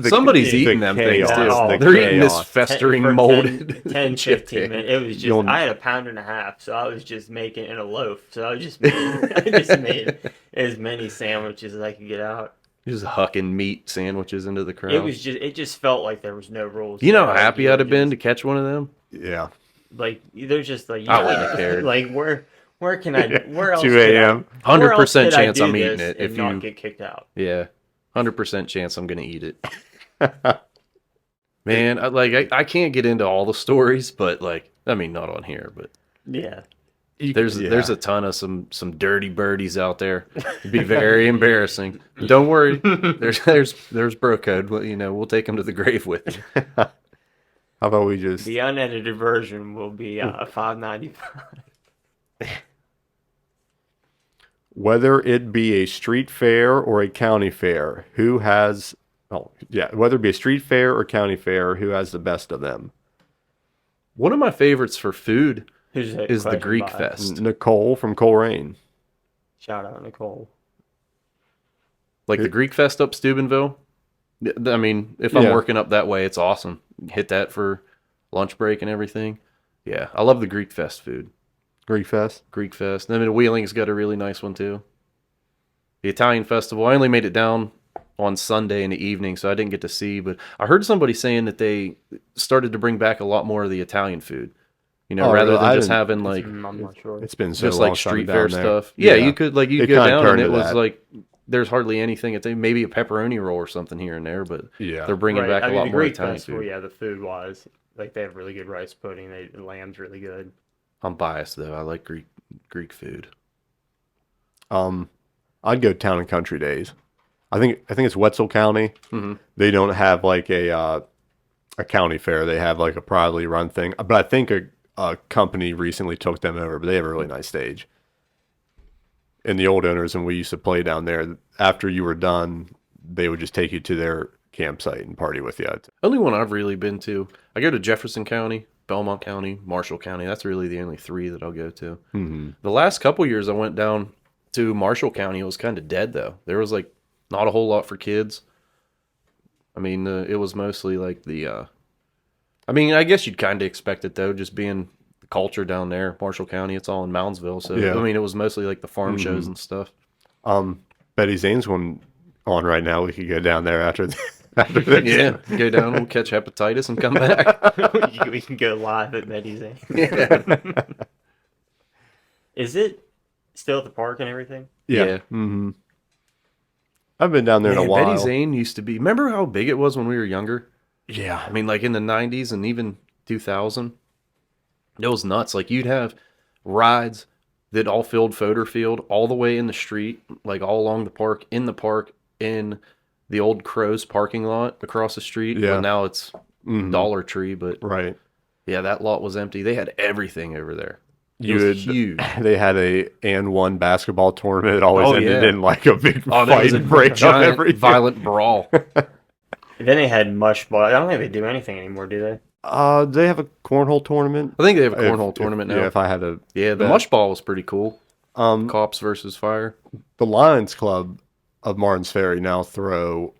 Speaker 3: Somebody's eating them things too.
Speaker 2: chaos,
Speaker 3: They're eating this
Speaker 1: chaos.
Speaker 3: festering,
Speaker 2: For
Speaker 3: molded
Speaker 2: 10, 15 minutes. It was just,
Speaker 1: You'll-
Speaker 2: I had a pound and a half, so I was just making in a loaf. So I just made as many sandwiches as I could get out.
Speaker 3: just hucking meat sandwiches into the crowd.
Speaker 2: It just felt like there was no rules.
Speaker 3: You know how
Speaker 2: Like,
Speaker 3: happy
Speaker 2: you
Speaker 3: I'd
Speaker 2: were
Speaker 3: have been to
Speaker 2: just-
Speaker 3: catch one of them?
Speaker 1: Yeah.
Speaker 2: Like they're just like,
Speaker 3: I wouldn't have cared.
Speaker 2: Like where can I? Where else?
Speaker 1: 2
Speaker 2: could I-
Speaker 1: a.m.
Speaker 2: where else
Speaker 3: 100%
Speaker 2: could I
Speaker 3: chance
Speaker 2: do
Speaker 3: I'm eating
Speaker 2: this
Speaker 3: it
Speaker 2: and
Speaker 3: if
Speaker 2: not
Speaker 3: you-
Speaker 2: get kicked out.
Speaker 3: Yeah, 100% chance I'm gonna eat it. Man, I can't get into all the stories, but like, I mean, not on here, but
Speaker 2: Yeah.
Speaker 3: there's a ton of some dirty birdies out there. It'd be very embarrassing. Don't worry, there's bro code. Well, we'll take them to the grave with you.
Speaker 1: How about we just
Speaker 2: The unedited version will be $5.95.
Speaker 1: whether it be a street fair or a county fair, whether it be a street fair or county fair, who has the best of them?
Speaker 3: One of my favorites for food
Speaker 2: Who's that
Speaker 3: is the
Speaker 2: question
Speaker 3: Greek
Speaker 2: by?
Speaker 3: Fest.
Speaker 1: Nicole from Coleraine.
Speaker 2: Shout out Nicole.
Speaker 3: Like the Greek Fest up Steubenville. I mean, if I'm
Speaker 1: Yeah.
Speaker 3: working up that way, it's awesome. Hit that for lunch break and everything. Yeah, I love the Greek Fest food.
Speaker 1: Greek Fest.
Speaker 3: Greek Fest. And then Wheeling's got a really nice one too. The Italian Festival. I only made it down on Sunday in the evening, so I didn't get to see. But I heard somebody saying that they started to bring back a lot more of the Italian food. You know,
Speaker 1: Oh,
Speaker 3: rather
Speaker 1: really?
Speaker 3: than
Speaker 1: I
Speaker 3: just
Speaker 1: didn't-
Speaker 3: having like
Speaker 2: I'm not sure.
Speaker 1: It's been so
Speaker 3: just
Speaker 1: long
Speaker 3: like
Speaker 1: since I've been
Speaker 3: street fair
Speaker 1: down there.
Speaker 3: stuff. Yeah, you could like you
Speaker 1: It
Speaker 3: go
Speaker 1: kinda
Speaker 3: down and
Speaker 1: turned
Speaker 3: it
Speaker 1: to
Speaker 3: was
Speaker 1: that.
Speaker 3: like there's hardly anything. It's maybe a pepperoni roll or something here and there, but
Speaker 1: Yeah.
Speaker 3: they're bringing
Speaker 2: Right.
Speaker 3: back
Speaker 2: I
Speaker 3: a
Speaker 2: mean,
Speaker 3: lot
Speaker 2: the
Speaker 3: more
Speaker 2: Greek
Speaker 3: Italian
Speaker 2: festival,
Speaker 3: food.
Speaker 2: yeah, the food wise, like they have really good rice pudding. The lamb's really good.
Speaker 3: I'm biased though. I like Greek food.
Speaker 1: I'd go town and country days. I think it's Wetzel County.
Speaker 3: Mm-hmm.
Speaker 1: They don't have like a county fair. They have like a privately run thing. But I think a company recently took them over. But they have a really nice stage. And the old owners and we used to play down there. After you were done, they would just take you to their campsite and party with you.
Speaker 3: Only one I've really been to. I go to Jefferson County, Belmont County, Marshall County. That's really the only three that I'll go to.
Speaker 1: Mm-hmm.
Speaker 3: The last couple years I went down to Marshall County. It was kind of dead though. There was like not a whole lot for kids. I mean, it was mostly like the. I mean, I guess you'd kind of expect it though, just being the culture down there. Marshall County, it's all in Moundsville, so
Speaker 1: Yeah.
Speaker 3: I mean, it was mostly like the farm shows and stuff.
Speaker 1: Betty Zane's one on right now. We could go down there after. After this.
Speaker 3: Yeah, go down, we'll catch hepatitis and come back.
Speaker 2: We can go live at Betty's.
Speaker 3: Yeah.
Speaker 2: Is it still at the park and everything?
Speaker 1: Yeah.
Speaker 3: Yeah.
Speaker 1: Mm-hmm. I've been down there in a
Speaker 3: Man,
Speaker 1: while.
Speaker 3: Betty Zane used to be. Remember how big it was when we were younger?
Speaker 1: Yeah.
Speaker 3: I mean, like in the 90s and even 2000. It was nuts. Like you'd have rides that all filled Fodor Field all the way in the street, like all along the park, in the old Crow's parking lot across the street.
Speaker 1: Yeah.
Speaker 3: Well, now it's Dollar Tree, but
Speaker 1: Right.
Speaker 3: yeah, that lot was empty. They had everything over there. It
Speaker 1: You
Speaker 3: was
Speaker 1: would,
Speaker 3: huge.
Speaker 1: They had a and one basketball tournament. It always
Speaker 3: Oh,
Speaker 1: ended
Speaker 3: yeah.
Speaker 1: in like a big
Speaker 3: Oh, there was
Speaker 1: fight
Speaker 3: a
Speaker 1: and break up
Speaker 3: giant,
Speaker 1: every year.
Speaker 3: violent brawl.
Speaker 2: Then they had mush ball. I don't think they do anything anymore, do they?
Speaker 1: They have a cornhole tournament.
Speaker 3: I think they have a
Speaker 1: If-
Speaker 3: cornhole
Speaker 1: if-
Speaker 3: tournament now.
Speaker 1: Yeah, if I had a
Speaker 3: Yeah, the
Speaker 1: bet.
Speaker 3: mush ball was pretty cool.
Speaker 1: um
Speaker 3: Cops versus fire.
Speaker 1: the Lions Club of Martin's Ferry now throw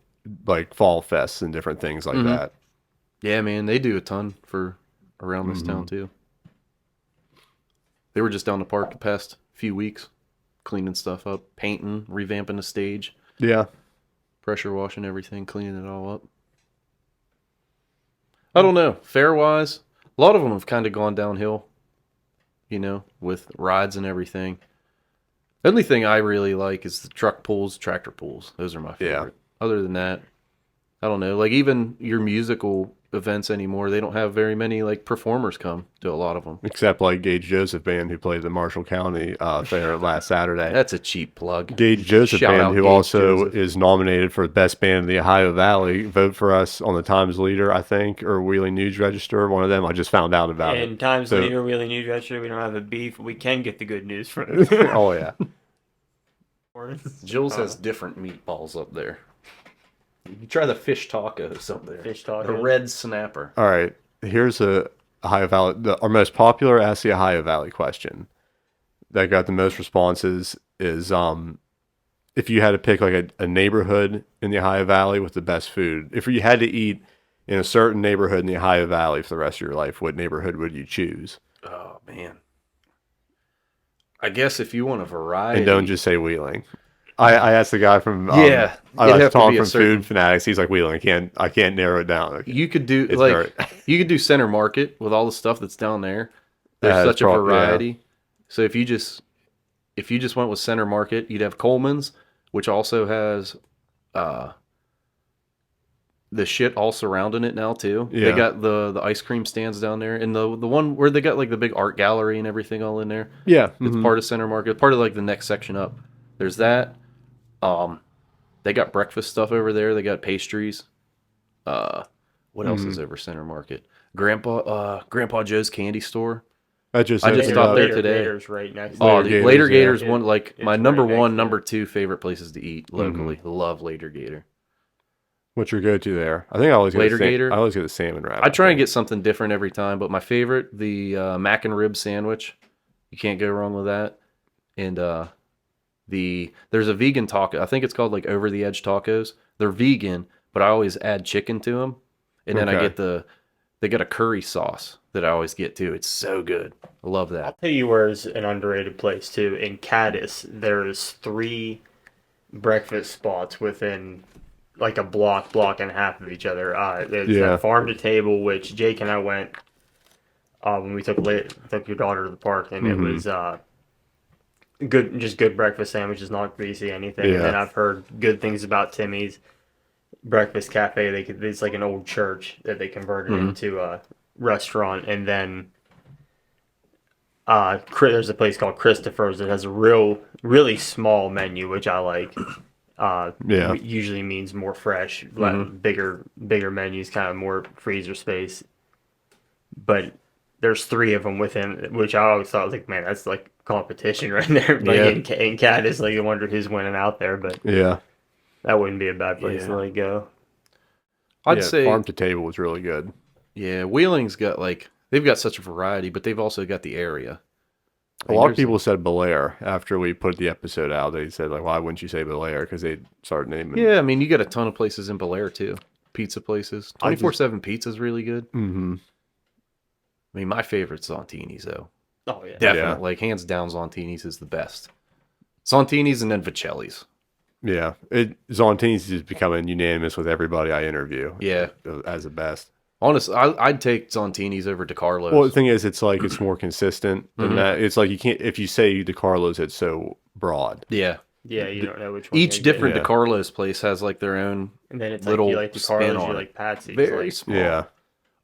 Speaker 1: like fall fests and different things like that.
Speaker 3: Yeah, man, they do a ton for around this town too. They were just down the park the past few weeks, cleaning stuff up, painting, revamping the stage,
Speaker 1: Yeah.
Speaker 3: pressure washing everything, cleaning it all up. I don't know. Fair wise, a lot of them have kind of gone downhill, you know, with rides and everything. The only thing I really like is the truck pulls, tractor pulls. Those are my favorite. Other than that, I don't know. Like even your musical events anymore, they don't have very many like performers come to a lot of them.
Speaker 1: Except like Gage Joseph Band, who played the Marshall County fair last Saturday.
Speaker 3: That's a cheap plug.
Speaker 1: Gage Joseph
Speaker 3: Shout out
Speaker 1: Band, who
Speaker 3: Gage
Speaker 1: also
Speaker 3: Joseph.
Speaker 1: is nominated for Best Band in the Ohio Valley. Vote for us on the Times Leader, I think, or Wheeling News Register. One of them. I just found out about
Speaker 2: And
Speaker 1: it.
Speaker 2: Times
Speaker 1: So-
Speaker 2: Leader, Wheeling News Register, we don't have a beef. We can get the good news from it.
Speaker 1: Oh yeah.
Speaker 3: Jules has different meatballs up there. You try the fish tacos up there.
Speaker 2: Fish
Speaker 3: The
Speaker 2: tacos.
Speaker 3: red snapper.
Speaker 1: All right. Here's a Ohio Valley. Our most popular Ask the Ohio Valley question that got the most responses is if you had to pick like a neighborhood in the Ohio Valley with the best food. If you had to eat in a certain neighborhood in the Ohio Valley for the rest of your life, what neighborhood would you choose?
Speaker 3: Oh man. I guess if you want a variety.
Speaker 1: And don't just say Wheeling. I asked the guy from
Speaker 3: Yeah,
Speaker 1: I
Speaker 3: it'd have
Speaker 1: asked
Speaker 3: to
Speaker 1: Tom
Speaker 3: be a
Speaker 1: from
Speaker 3: certain-
Speaker 1: Food Fanatics. He's like Wheeling. I can't narrow it down. Like,
Speaker 3: You could do
Speaker 1: It's
Speaker 3: like
Speaker 1: very-
Speaker 3: you could do Center Market with all the stuff that's down there. There's
Speaker 1: it's
Speaker 3: such a
Speaker 1: yeah.
Speaker 3: variety. So if you just went with Center Market, you'd have Coleman's, which also has the shit all surrounding it now too.
Speaker 1: Yeah.
Speaker 3: They got the ice cream stands down there, and the one where they got like the big art gallery and everything all in there.
Speaker 1: Yeah.
Speaker 3: It's part of Center Market, part of like the next section up. There's that. They got breakfast stuff over there. They got pastries. What else is over Center Market? Grandpa Joe's candy store.
Speaker 1: I just
Speaker 3: I just
Speaker 1: opened
Speaker 3: stopped
Speaker 1: up-
Speaker 3: there today.
Speaker 2: Gators right next.
Speaker 3: Oh,
Speaker 1: Later
Speaker 3: the
Speaker 1: Gators,
Speaker 3: Later
Speaker 1: yeah.
Speaker 3: Gators one, like
Speaker 2: It's
Speaker 3: my
Speaker 2: right
Speaker 3: number
Speaker 2: next
Speaker 3: one,
Speaker 2: to
Speaker 3: number
Speaker 2: it.
Speaker 3: two favorite places to eat locally. Love Later Gator.
Speaker 1: What's your go-to there? I think I always get
Speaker 3: Later
Speaker 1: the same,
Speaker 3: Gator?
Speaker 1: I always get the salmon wrap.
Speaker 3: I try and
Speaker 1: think.
Speaker 3: get something different every time, but my favorite, the mac and rib sandwich. You can't go wrong with that. And there's a vegan taco. I think it's called like Over the Edge Tacos. They're vegan, but but I always add chicken to them, and then I
Speaker 1: Okay.
Speaker 3: get they got a curry sauce that I always get too. It's so good. I love
Speaker 2: I'll
Speaker 3: that.
Speaker 2: tell you where's an underrated place too. In Cadiz, there's 3 breakfast spots within like a block and a half of each other. There's
Speaker 1: Yeah.
Speaker 2: that farm to table, which Jake and I went when we took your daughter to the park, and it was good breakfast sandwiches, not greasy anything. And then
Speaker 1: Yeah.
Speaker 2: I've heard good things about Timmy's Breakfast Cafe. It's like an old church that they converted into a restaurant, and then there's a place called Christopher's that has a really small menu, which I like.
Speaker 1: Yeah.
Speaker 2: Usually means more fresh, bigger menus, kind of more freezer space. But there's 3 of them within, which I always thought was like, man, that's like competition right there. Like
Speaker 3: Yeah.
Speaker 2: in Cat is like, I wonder who's winning out there, but
Speaker 1: Yeah.
Speaker 2: that wouldn't be a bad place to
Speaker 3: Yeah.
Speaker 2: like go.
Speaker 3: I'd
Speaker 1: Yeah,
Speaker 3: say,
Speaker 1: farm to table was really good.
Speaker 3: yeah, Wheeling's got like they've got such a variety, but they've also got the area.
Speaker 1: A lot of people said Belair after we put the episode out. They said, like, why wouldn't you say Belair? Because they started naming.
Speaker 3: Yeah, I mean, you got a ton of places in Belair too. Pizza places. 24/7 pizza's really good.
Speaker 1: Mm-hmm.
Speaker 3: I mean, my favorite's Zontini's though.
Speaker 2: Oh yeah,
Speaker 3: Definitely,
Speaker 1: Yeah.
Speaker 3: like hands down, Zontini's is the best. Zontini's and then Vicelli's.
Speaker 1: Yeah. Zontini's is becoming unanimous with everybody I interview.
Speaker 3: Yeah,
Speaker 1: As the best.
Speaker 3: honestly, I'd take Zontini's over DeCarlo's.
Speaker 1: Well, the thing is, it's like it's more consistent than
Speaker 3: Mhm.
Speaker 1: that. It's like you can't, if you say DeCarlo's, it's so broad.
Speaker 3: Yeah,
Speaker 2: yeah. You don't know which one.
Speaker 3: each
Speaker 2: you're getting.
Speaker 3: different
Speaker 1: Yeah.
Speaker 3: DeCarlo's place has like their own
Speaker 2: And then it's
Speaker 3: little
Speaker 2: like you like the
Speaker 3: spin
Speaker 2: Carlos,
Speaker 3: on
Speaker 2: you
Speaker 3: it.
Speaker 2: like Patsy's.
Speaker 3: Very
Speaker 2: like,
Speaker 3: small.
Speaker 1: Yeah.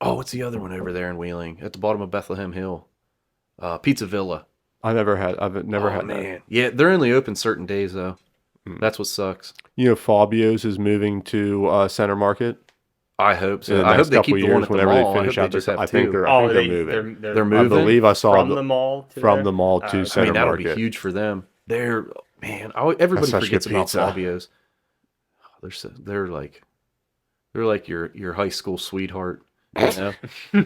Speaker 3: Oh, what's the other one over there in Wheeling at the bottom of Bethlehem Hill? Pizza Villa.
Speaker 1: I've never had that.
Speaker 3: Man, yeah, they're only open certain days though. That's what sucks.
Speaker 1: You know, Fabio's is moving to Center Market.
Speaker 3: I hope
Speaker 1: In
Speaker 3: so.
Speaker 1: the
Speaker 3: I hope
Speaker 1: next
Speaker 3: they
Speaker 1: couple
Speaker 3: keep the
Speaker 1: years,
Speaker 3: one at the
Speaker 1: whenever
Speaker 3: mall.
Speaker 1: they
Speaker 3: I hope
Speaker 1: finish
Speaker 3: they
Speaker 1: out
Speaker 3: just
Speaker 1: their,
Speaker 3: have
Speaker 1: I think
Speaker 3: two.
Speaker 1: they're,
Speaker 2: oh,
Speaker 1: moving.
Speaker 3: They're
Speaker 1: I
Speaker 3: moving
Speaker 1: believe I saw
Speaker 2: from the mall to
Speaker 1: from
Speaker 2: there?
Speaker 1: the mall to
Speaker 2: I
Speaker 1: Center
Speaker 3: I mean, that'll
Speaker 1: Market.
Speaker 3: be huge for them. They're man. Everybody
Speaker 1: such
Speaker 3: forgets
Speaker 1: good
Speaker 3: about
Speaker 1: pizza.
Speaker 3: Fabio's. They're like your high school sweetheart. You know?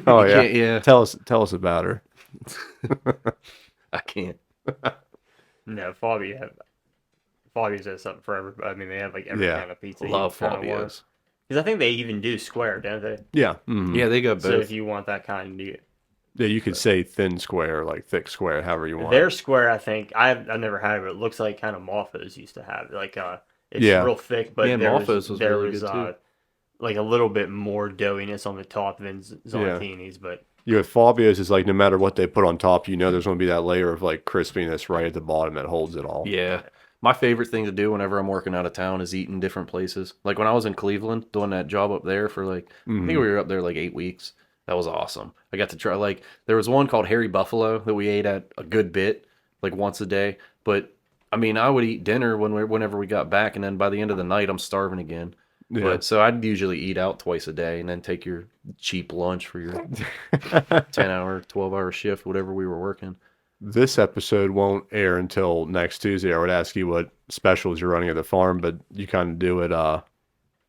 Speaker 1: Oh
Speaker 3: You
Speaker 1: yeah.
Speaker 3: can't- yeah.
Speaker 1: Tell us about her.
Speaker 3: I can't.
Speaker 2: No, Fabio's has something for everybody. I mean, they have like every
Speaker 1: Yeah.
Speaker 2: kind of pizza.
Speaker 3: Love Fabio's.
Speaker 2: Because I think they even do square, don't they?
Speaker 1: Yeah. Mhm.
Speaker 3: Yeah, they got both.
Speaker 2: So if you want that kind,
Speaker 1: Yeah, you could say thin square, like thick square, however you want.
Speaker 2: their square, I think I've never had it, but it looks like kind of Malfo's used to have. Like it's
Speaker 1: Yeah.
Speaker 2: real thick, but
Speaker 3: Yeah,
Speaker 2: there
Speaker 3: Malfo's was really good, too.
Speaker 2: like a little bit more doughiness on the top than Zontini's, but
Speaker 1: You know, Fabio's is like no matter what they put on top, you know, there's going to be that layer of like crispiness right at the bottom that holds it all.
Speaker 3: Yeah. My favorite thing to do whenever I'm working out of town is eating different places. Like when I was in Cleveland doing that job up there for like, I think we were up there like 8 weeks. That was awesome. I got to try, like, there was one called Harry Buffalo that we ate at a good bit, like once a day. But I mean, I would eat dinner whenever we got back, and then by the end of the night, I'm starving again.
Speaker 1: Yeah.
Speaker 3: But so I'd usually eat out twice a day and then take your cheap lunch for your 10-hour, 12-hour shift, whatever we were working.
Speaker 1: This episode won't air until next Tuesday. I would ask you what specials you're running at the farm, but you kind of do it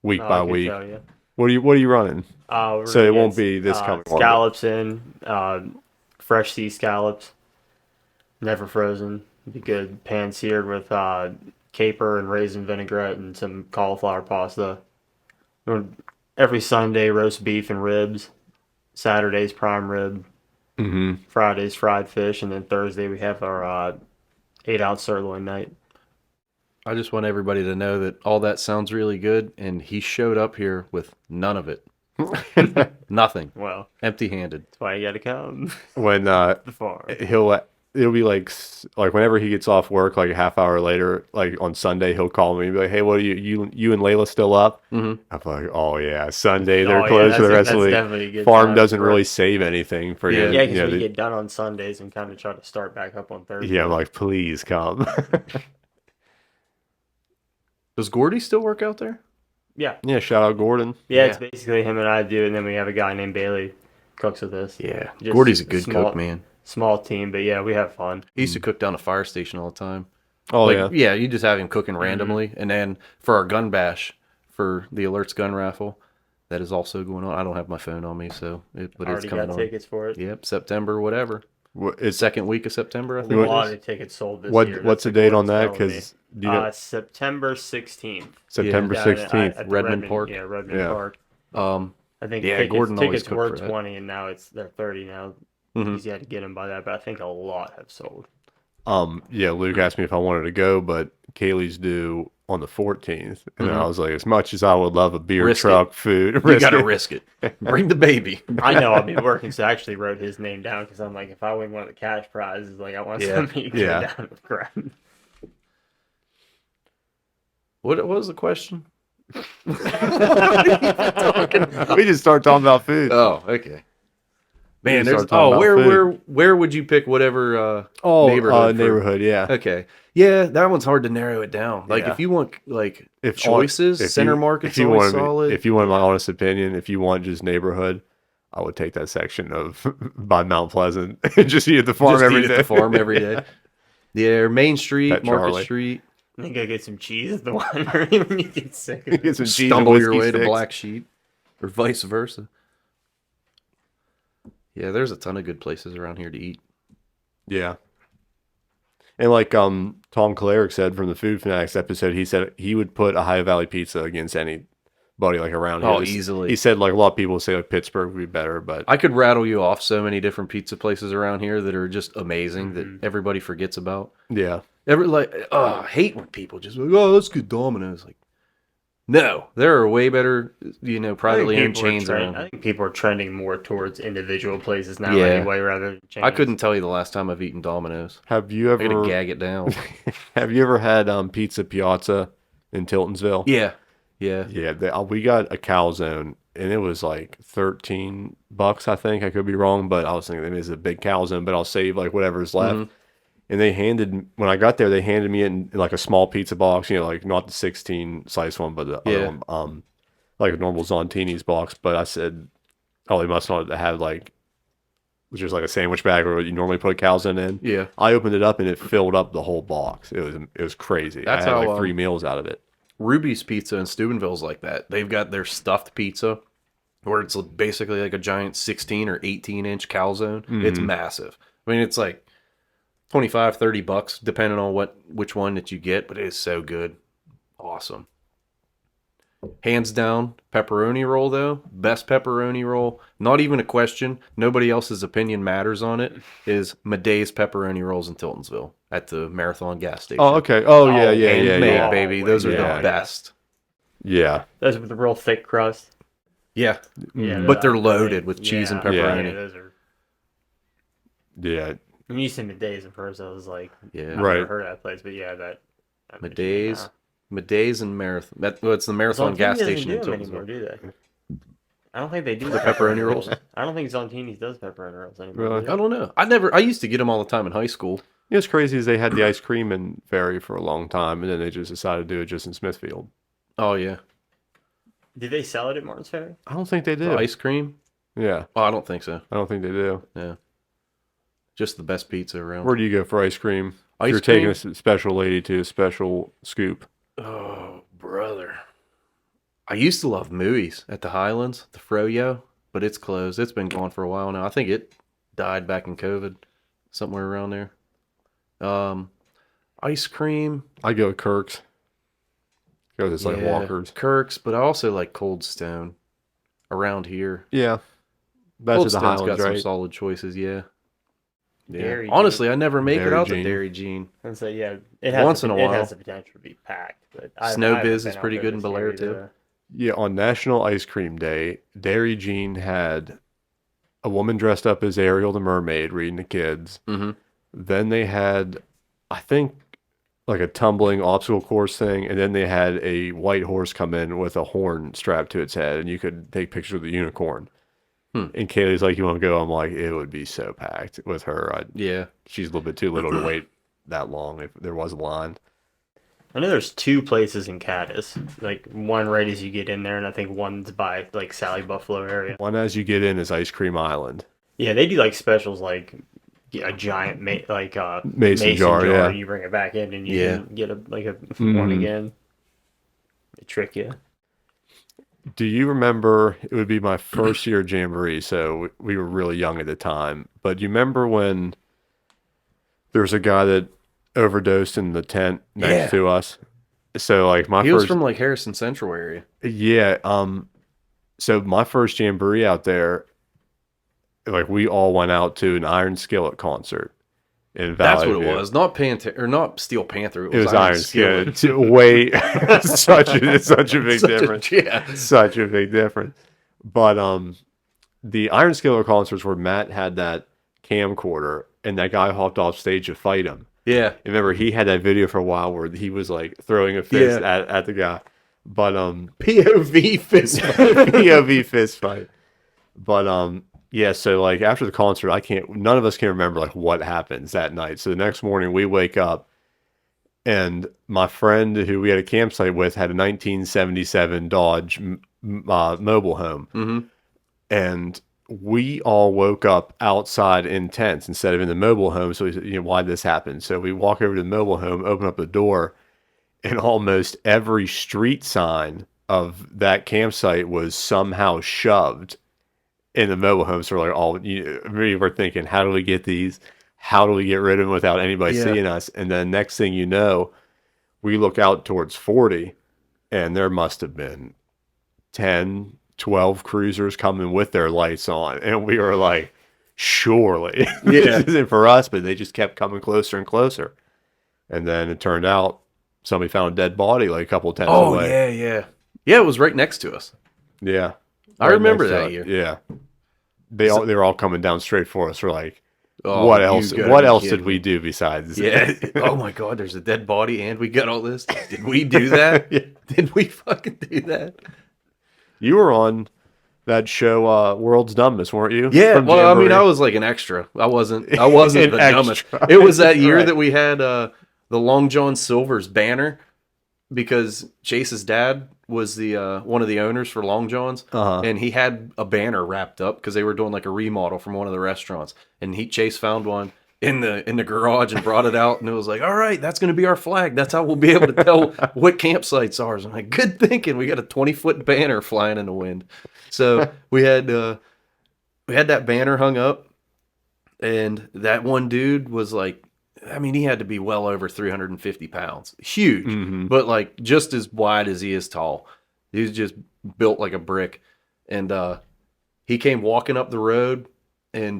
Speaker 1: week by
Speaker 2: I can
Speaker 1: week.
Speaker 2: tell you.
Speaker 1: What are you running?
Speaker 2: We're
Speaker 1: So it
Speaker 2: gonna
Speaker 1: won't
Speaker 2: get,
Speaker 1: be this coming one.
Speaker 2: scallops in, fresh sea scallops, never frozen. Be good, pan seared with caper and raisin vinaigrette and some cauliflower pasta. Every Sunday, roast beef and ribs. Saturdays, prime rib.
Speaker 1: Mm-hmm.
Speaker 2: Fridays, fried fish, and then Thursday we have our 8-ounce sirloin night.
Speaker 3: I just want everybody to know that all that sounds really good, and he showed up here with none of it. Nothing.
Speaker 2: Well,
Speaker 3: Empty-handed.
Speaker 2: that's why you got to come
Speaker 1: When
Speaker 2: to the farm.
Speaker 1: it'll be like whenever he gets off work, like a half hour later, like on Sunday, he'll call me and be like, "Hey, what are you and Layla still up?"
Speaker 3: Mm-hmm.
Speaker 1: I'm like, "Oh yeah, Sunday they're
Speaker 2: Oh, yeah,
Speaker 1: closed for the rest of the
Speaker 2: that's
Speaker 1: week."
Speaker 2: definitely a good
Speaker 1: Farm
Speaker 2: time
Speaker 1: doesn't
Speaker 2: for-
Speaker 1: really save anything for you.
Speaker 2: Yeah,
Speaker 1: you
Speaker 2: because
Speaker 1: know,
Speaker 2: we get done on Sundays and kind of try to start back up on Thursday.
Speaker 1: yeah, I'm like, please come.
Speaker 3: Does Gordy still work out there?
Speaker 2: yeah.
Speaker 1: Yeah, shout out Gordon.
Speaker 2: Yeah,
Speaker 3: Yeah.
Speaker 2: it's basically him and I do, and then we have a guy named Bailey cooks with us.
Speaker 3: Yeah.
Speaker 2: Just
Speaker 3: Gordy's a good
Speaker 2: small-
Speaker 3: cook, man.
Speaker 2: Small team, but yeah, we have fun.
Speaker 3: He used to cook down the fire station all the time.
Speaker 1: Oh
Speaker 3: Like,
Speaker 1: yeah,
Speaker 3: you just have him cooking randomly. And then for our gun bash, for the Alerts gun raffle, that is also going on. I don't have my phone on me, but it's
Speaker 2: Already
Speaker 3: coming
Speaker 2: got
Speaker 3: on.
Speaker 2: tickets for it.
Speaker 3: Yep, September, whatever.
Speaker 1: It's
Speaker 3: Second week of September, I
Speaker 2: A
Speaker 3: think.
Speaker 2: lot
Speaker 3: it is.
Speaker 2: of tickets sold this year.
Speaker 1: what's the date on that?
Speaker 2: Because
Speaker 1: Because Do you know
Speaker 2: September 16th.
Speaker 1: September
Speaker 2: Down at
Speaker 1: 16th?
Speaker 2: the
Speaker 3: Redmond Park?
Speaker 2: Yeah, Redmond
Speaker 1: Yeah.
Speaker 2: Park. I think
Speaker 3: Yeah, Gordon always
Speaker 2: tickets
Speaker 3: cooked
Speaker 2: were
Speaker 3: for that.
Speaker 2: 20 and now they're 30 now.
Speaker 3: Mhm.
Speaker 2: He's had to get them by that, but I think a lot have sold.
Speaker 1: Yeah, Luke asked me if I wanted to go, but Kaylee's due on the 14th. And I was like, as much as I would love a beer
Speaker 3: Risk
Speaker 1: truck, food,
Speaker 3: You got to risk it. Bring the baby.
Speaker 2: I know I'll be working, so I actually wrote his name down because I'm like, if I win one of the cash prizes, like I want somebody to
Speaker 1: Yeah.
Speaker 2: go down with grab.
Speaker 3: What was the question?
Speaker 1: We just start talking about food.
Speaker 3: Oh, okay. Man,
Speaker 1: We
Speaker 3: there's
Speaker 1: start talking about
Speaker 3: where would you pick whatever
Speaker 1: neighborhood,
Speaker 3: neighborhood?
Speaker 1: neighborhood, yeah.
Speaker 3: Okay. Yeah, that one's hard to narrow it down. Like
Speaker 1: Yeah.
Speaker 3: if you want like
Speaker 1: If
Speaker 3: choices,
Speaker 1: if
Speaker 3: Center
Speaker 1: you,
Speaker 3: Market's
Speaker 1: if you
Speaker 3: always
Speaker 1: want
Speaker 3: solid.
Speaker 1: if you want my honest opinion, if you want just neighborhood, I would take that section of by Mount Pleasant and just eat at the farm
Speaker 3: Just
Speaker 1: every
Speaker 3: eat
Speaker 1: day.
Speaker 3: at the farm every day. Yeah, Main Street,
Speaker 1: Pet
Speaker 3: Market
Speaker 1: Charlie.
Speaker 3: Street.
Speaker 2: I think I get some cheese at the winery when you get sick of
Speaker 1: Get
Speaker 2: it.
Speaker 1: some cheese and
Speaker 3: Stumble your
Speaker 1: whiskey
Speaker 3: way to
Speaker 1: sticks.
Speaker 3: Black Sheep, or vice versa. Yeah, there's a ton of good places around here to eat.
Speaker 1: Yeah. And like Tom Kalarick said from the Food Fanatics episode, he said he would put a High Valley pizza against anybody like around here.
Speaker 3: Oh, easily.
Speaker 1: He said like a lot of people say like Pittsburgh would be better, but
Speaker 3: I could rattle you off so many different pizza places around here that are just amazing that everybody forgets about.
Speaker 1: yeah.
Speaker 3: I hate when people just like, oh, let's get Domino's. Like, no, there are way better, privately owned chains around.
Speaker 2: I think people are trending more towards individual places now
Speaker 3: Yeah.
Speaker 2: anyway, rather than chains.
Speaker 3: I couldn't tell you the last time I've eaten Domino's.
Speaker 1: Have you
Speaker 3: I gotta
Speaker 1: ever
Speaker 3: gag it down.
Speaker 1: have you ever had Pizza Piazza in Tiltonsville?
Speaker 3: Yeah.
Speaker 1: Yeah, we got a calzone and it was like $13, I think. I could be wrong, but I was thinking it is a big calzone, but I'll save like whatever's left.
Speaker 3: Mhm.
Speaker 1: And when I got there, they handed me it in like a small pizza box, like not the 16 slice one, but the other one, like a normal Zontini's box. But I said, oh, they must not have like just like a sandwich bag or what you normally put a calzone in.
Speaker 3: Yeah.
Speaker 1: I opened it up and it filled up the whole box. It was crazy.
Speaker 3: That's
Speaker 1: I had
Speaker 3: how,
Speaker 1: like 3 meals out of it.
Speaker 3: Ruby's Pizza in Steubenville's like that. They've got their stuffed pizza where it's basically like a giant 16 or 18 inch calzone. It's massive. I mean, it's like $25-$30 depending on which one that you get, but it is so good. Awesome. Hands down, pepperoni roll though, best pepperoni roll, not even a question, nobody else's opinion matters on it, is Madei's pepperoni rolls in Tiltonsville at the Marathon gas station.
Speaker 1: Oh, okay. Oh, yeah, yeah, yeah,
Speaker 3: Handmade,
Speaker 1: yeah.
Speaker 3: baby. Those are
Speaker 1: Yeah.
Speaker 3: the best.
Speaker 1: Yeah.
Speaker 2: Those with the real thick crust.
Speaker 3: Yeah.
Speaker 2: Yeah,
Speaker 3: But they're loaded with cheese and
Speaker 2: Yeah,
Speaker 3: pepperoni.
Speaker 2: those are.
Speaker 1: Yeah.
Speaker 2: When you said Days at first, I was like,
Speaker 3: Yeah.
Speaker 2: I've
Speaker 1: Right.
Speaker 2: never heard of that place, but yeah, that.
Speaker 3: Madei's and Marathon. It's the Marathon gas station in
Speaker 2: Zontini doesn't do them
Speaker 3: Tiltonsville.
Speaker 2: anymore, do they? I don't think they do
Speaker 3: The pepperoni rolls?
Speaker 2: I don't think Zontini's does pepperoni rolls anymore.
Speaker 1: Really?
Speaker 2: do they?
Speaker 3: I don't know. I used to get them all the time in high school.
Speaker 1: You know what's crazy is they had the ice cream in Ferry for a long time, and then they just decided to do it just in Smithfield.
Speaker 3: Oh, yeah.
Speaker 2: Did they sell it at Martin's Ferry?
Speaker 1: I don't think they do.
Speaker 3: The ice cream?
Speaker 1: Yeah,
Speaker 3: Oh, I don't think so.
Speaker 1: I don't think they do.
Speaker 3: Yeah. Just the best pizza around.
Speaker 1: Where do you go for ice cream? If
Speaker 3: Ice
Speaker 1: you're taking
Speaker 3: cream?
Speaker 1: a special lady to a special scoop.
Speaker 3: Oh, brother. I used to love Mooey's at the Highlands, the Froyo, but it's closed. It's been gone for a while now. I think it died back in COVID, somewhere around there. Ice cream.
Speaker 1: I go Kirk's. Because it's like
Speaker 3: yeah,
Speaker 1: Walker's.
Speaker 3: Kirk's, but I also like Cold Stone around here.
Speaker 1: Yeah. That's
Speaker 3: Cold
Speaker 1: at the
Speaker 3: Stone's
Speaker 1: Highlands,
Speaker 3: got some
Speaker 1: right?
Speaker 3: solid choices, yeah. Yeah.
Speaker 2: Dairy
Speaker 3: Honestly, I never make it
Speaker 1: Dairy
Speaker 3: out
Speaker 1: Gene.
Speaker 3: to Dairy Gene.
Speaker 2: And so yeah, it has
Speaker 3: Once in a
Speaker 2: It
Speaker 3: while.
Speaker 2: has the potential to be packed, but
Speaker 3: Snow
Speaker 2: I haven't
Speaker 3: Biz
Speaker 2: been
Speaker 3: is
Speaker 2: out
Speaker 3: pretty
Speaker 2: there
Speaker 3: good in
Speaker 2: this year
Speaker 3: Belair, too.
Speaker 2: either.
Speaker 1: Yeah, on National Ice Cream Day, Dairy Gene had a woman dressed up as Ariel the Mermaid reading to kids.
Speaker 3: Mm-hmm.
Speaker 1: Then they had, I think, like a tumbling obstacle course thing, and then they had a white horse come in with a horn strapped to its head, and you could take pictures of the unicorn. And Kaylee's like, "You want to go?" I'm like, "It would be so packed with her.
Speaker 3: Yeah.
Speaker 1: She's a little bit too little to wait that long if there was a line."
Speaker 2: I know there's 2 places in Caddis, like one right as you get in there, and I think one's by like Sally Buffalo area.
Speaker 1: One as you get in is Ice Cream Island.
Speaker 2: Yeah, they do like specials like a giant
Speaker 1: Mason jar, yeah.
Speaker 2: and you bring it back in and you
Speaker 3: Yeah.
Speaker 2: can get a one again. They trick you.
Speaker 1: Do you remember, it would be my first year of Jamboree, so we were really young at the time, but you remember when there was a guy that overdosed in the tent next
Speaker 3: Yeah.
Speaker 1: to us. So like my
Speaker 3: He was
Speaker 1: first,
Speaker 3: from like Harrison Central area.
Speaker 1: yeah. So my first jamboree out there, like we all went out to an Iron Skillet concert in
Speaker 3: That's
Speaker 1: Valley
Speaker 3: what it
Speaker 1: View.
Speaker 3: was. Not Panther or not Steel Panther.
Speaker 1: It was Iron Skillet. Way such a big difference.
Speaker 3: Yeah.
Speaker 1: Such a big difference. But the Iron Skillet concerts where Matt had that camcorder and that guy hopped off stage to fight him.
Speaker 3: Yeah.
Speaker 1: Remember, he had that video for a while where he was like throwing a fist
Speaker 3: Yeah.
Speaker 1: at the guy. But
Speaker 3: POV fist.
Speaker 1: POV fist fight. But yeah, so like after the concert, none of us can remember like what happens that night. So the next morning we wake up and my friend who we had a campsite with had a 1977 Dodge mobile home.
Speaker 3: Mm-hmm.
Speaker 1: And we all woke up outside in tents instead of in the mobile home. So we said, why'd this happen? So we walk over to the mobile home, open up the door, and almost every street sign of that campsite was somehow shoved in the mobile home. So we're like, we were thinking, how do we get these? How do we get rid of them without anybody seeing us? And then next thing you know, we look out towards 40, and there must have been 10, 12 cruisers coming with their lights on. And we were like, surely. This isn't for us, but they just kept coming closer and closer. And then it turned out somebody found a dead body like a couple of tents away.
Speaker 3: Yeah. Yeah, it was right next to us.
Speaker 1: Yeah.
Speaker 3: I
Speaker 1: Right
Speaker 3: remember
Speaker 1: next to
Speaker 3: that
Speaker 1: us.
Speaker 3: year.
Speaker 1: Yeah. They were all coming down straight for us. We're like,
Speaker 3: Oh,
Speaker 1: what
Speaker 3: you
Speaker 1: else?
Speaker 3: gotta
Speaker 1: What
Speaker 3: be
Speaker 1: else
Speaker 3: kidding
Speaker 1: did
Speaker 3: me.
Speaker 1: we do besides?
Speaker 3: Yeah. Oh my God, there's a dead body and we got all this. Did we do that?
Speaker 1: Yeah.
Speaker 3: Did we fucking do that?
Speaker 1: You were on that show, World's Dumbest, weren't you?
Speaker 3: Yeah.
Speaker 1: From
Speaker 3: Well, I mean,
Speaker 1: Jamboree?
Speaker 3: I was like an extra. I wasn't
Speaker 1: An
Speaker 3: the dumbest.
Speaker 1: extra.
Speaker 3: It was that year
Speaker 1: Right.
Speaker 3: that we had the Long John Silver's banner because Chase's dad was the one of the owners for Long John's,
Speaker 1: Uh-huh.
Speaker 3: and he had a banner wrapped up because they were doing like a remodel from one of the restaurants, and Chase found one in the garage and brought it out, and it was like, all right, that's going to be our flag. That's how we'll be able to tell what campsites are. I'm like, good thinking. We got a 20-foot banner flying in the wind. So we had that banner hung up, and that one dude was like, I mean, he had to be well over 350 pounds, huge,
Speaker 1: Mhm.
Speaker 3: but like just as wide as he is tall. He was just built like a brick, and he came walking up the road, and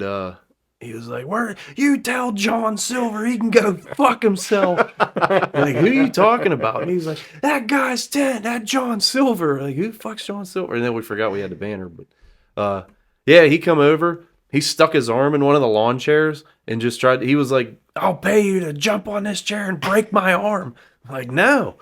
Speaker 3: he was like, "Where you tell John Silver he can go fuck himself?" Like, who are you talking about? And he was like, "That guy's tent, that John Silver." Like, who fucks John Silver? And then we forgot we had the banner, but yeah, he come over. He stuck his arm in one of the lawn chairs and just tried. He was like, "I'll pay you to jump on this chair and break my arm." I'm like, no.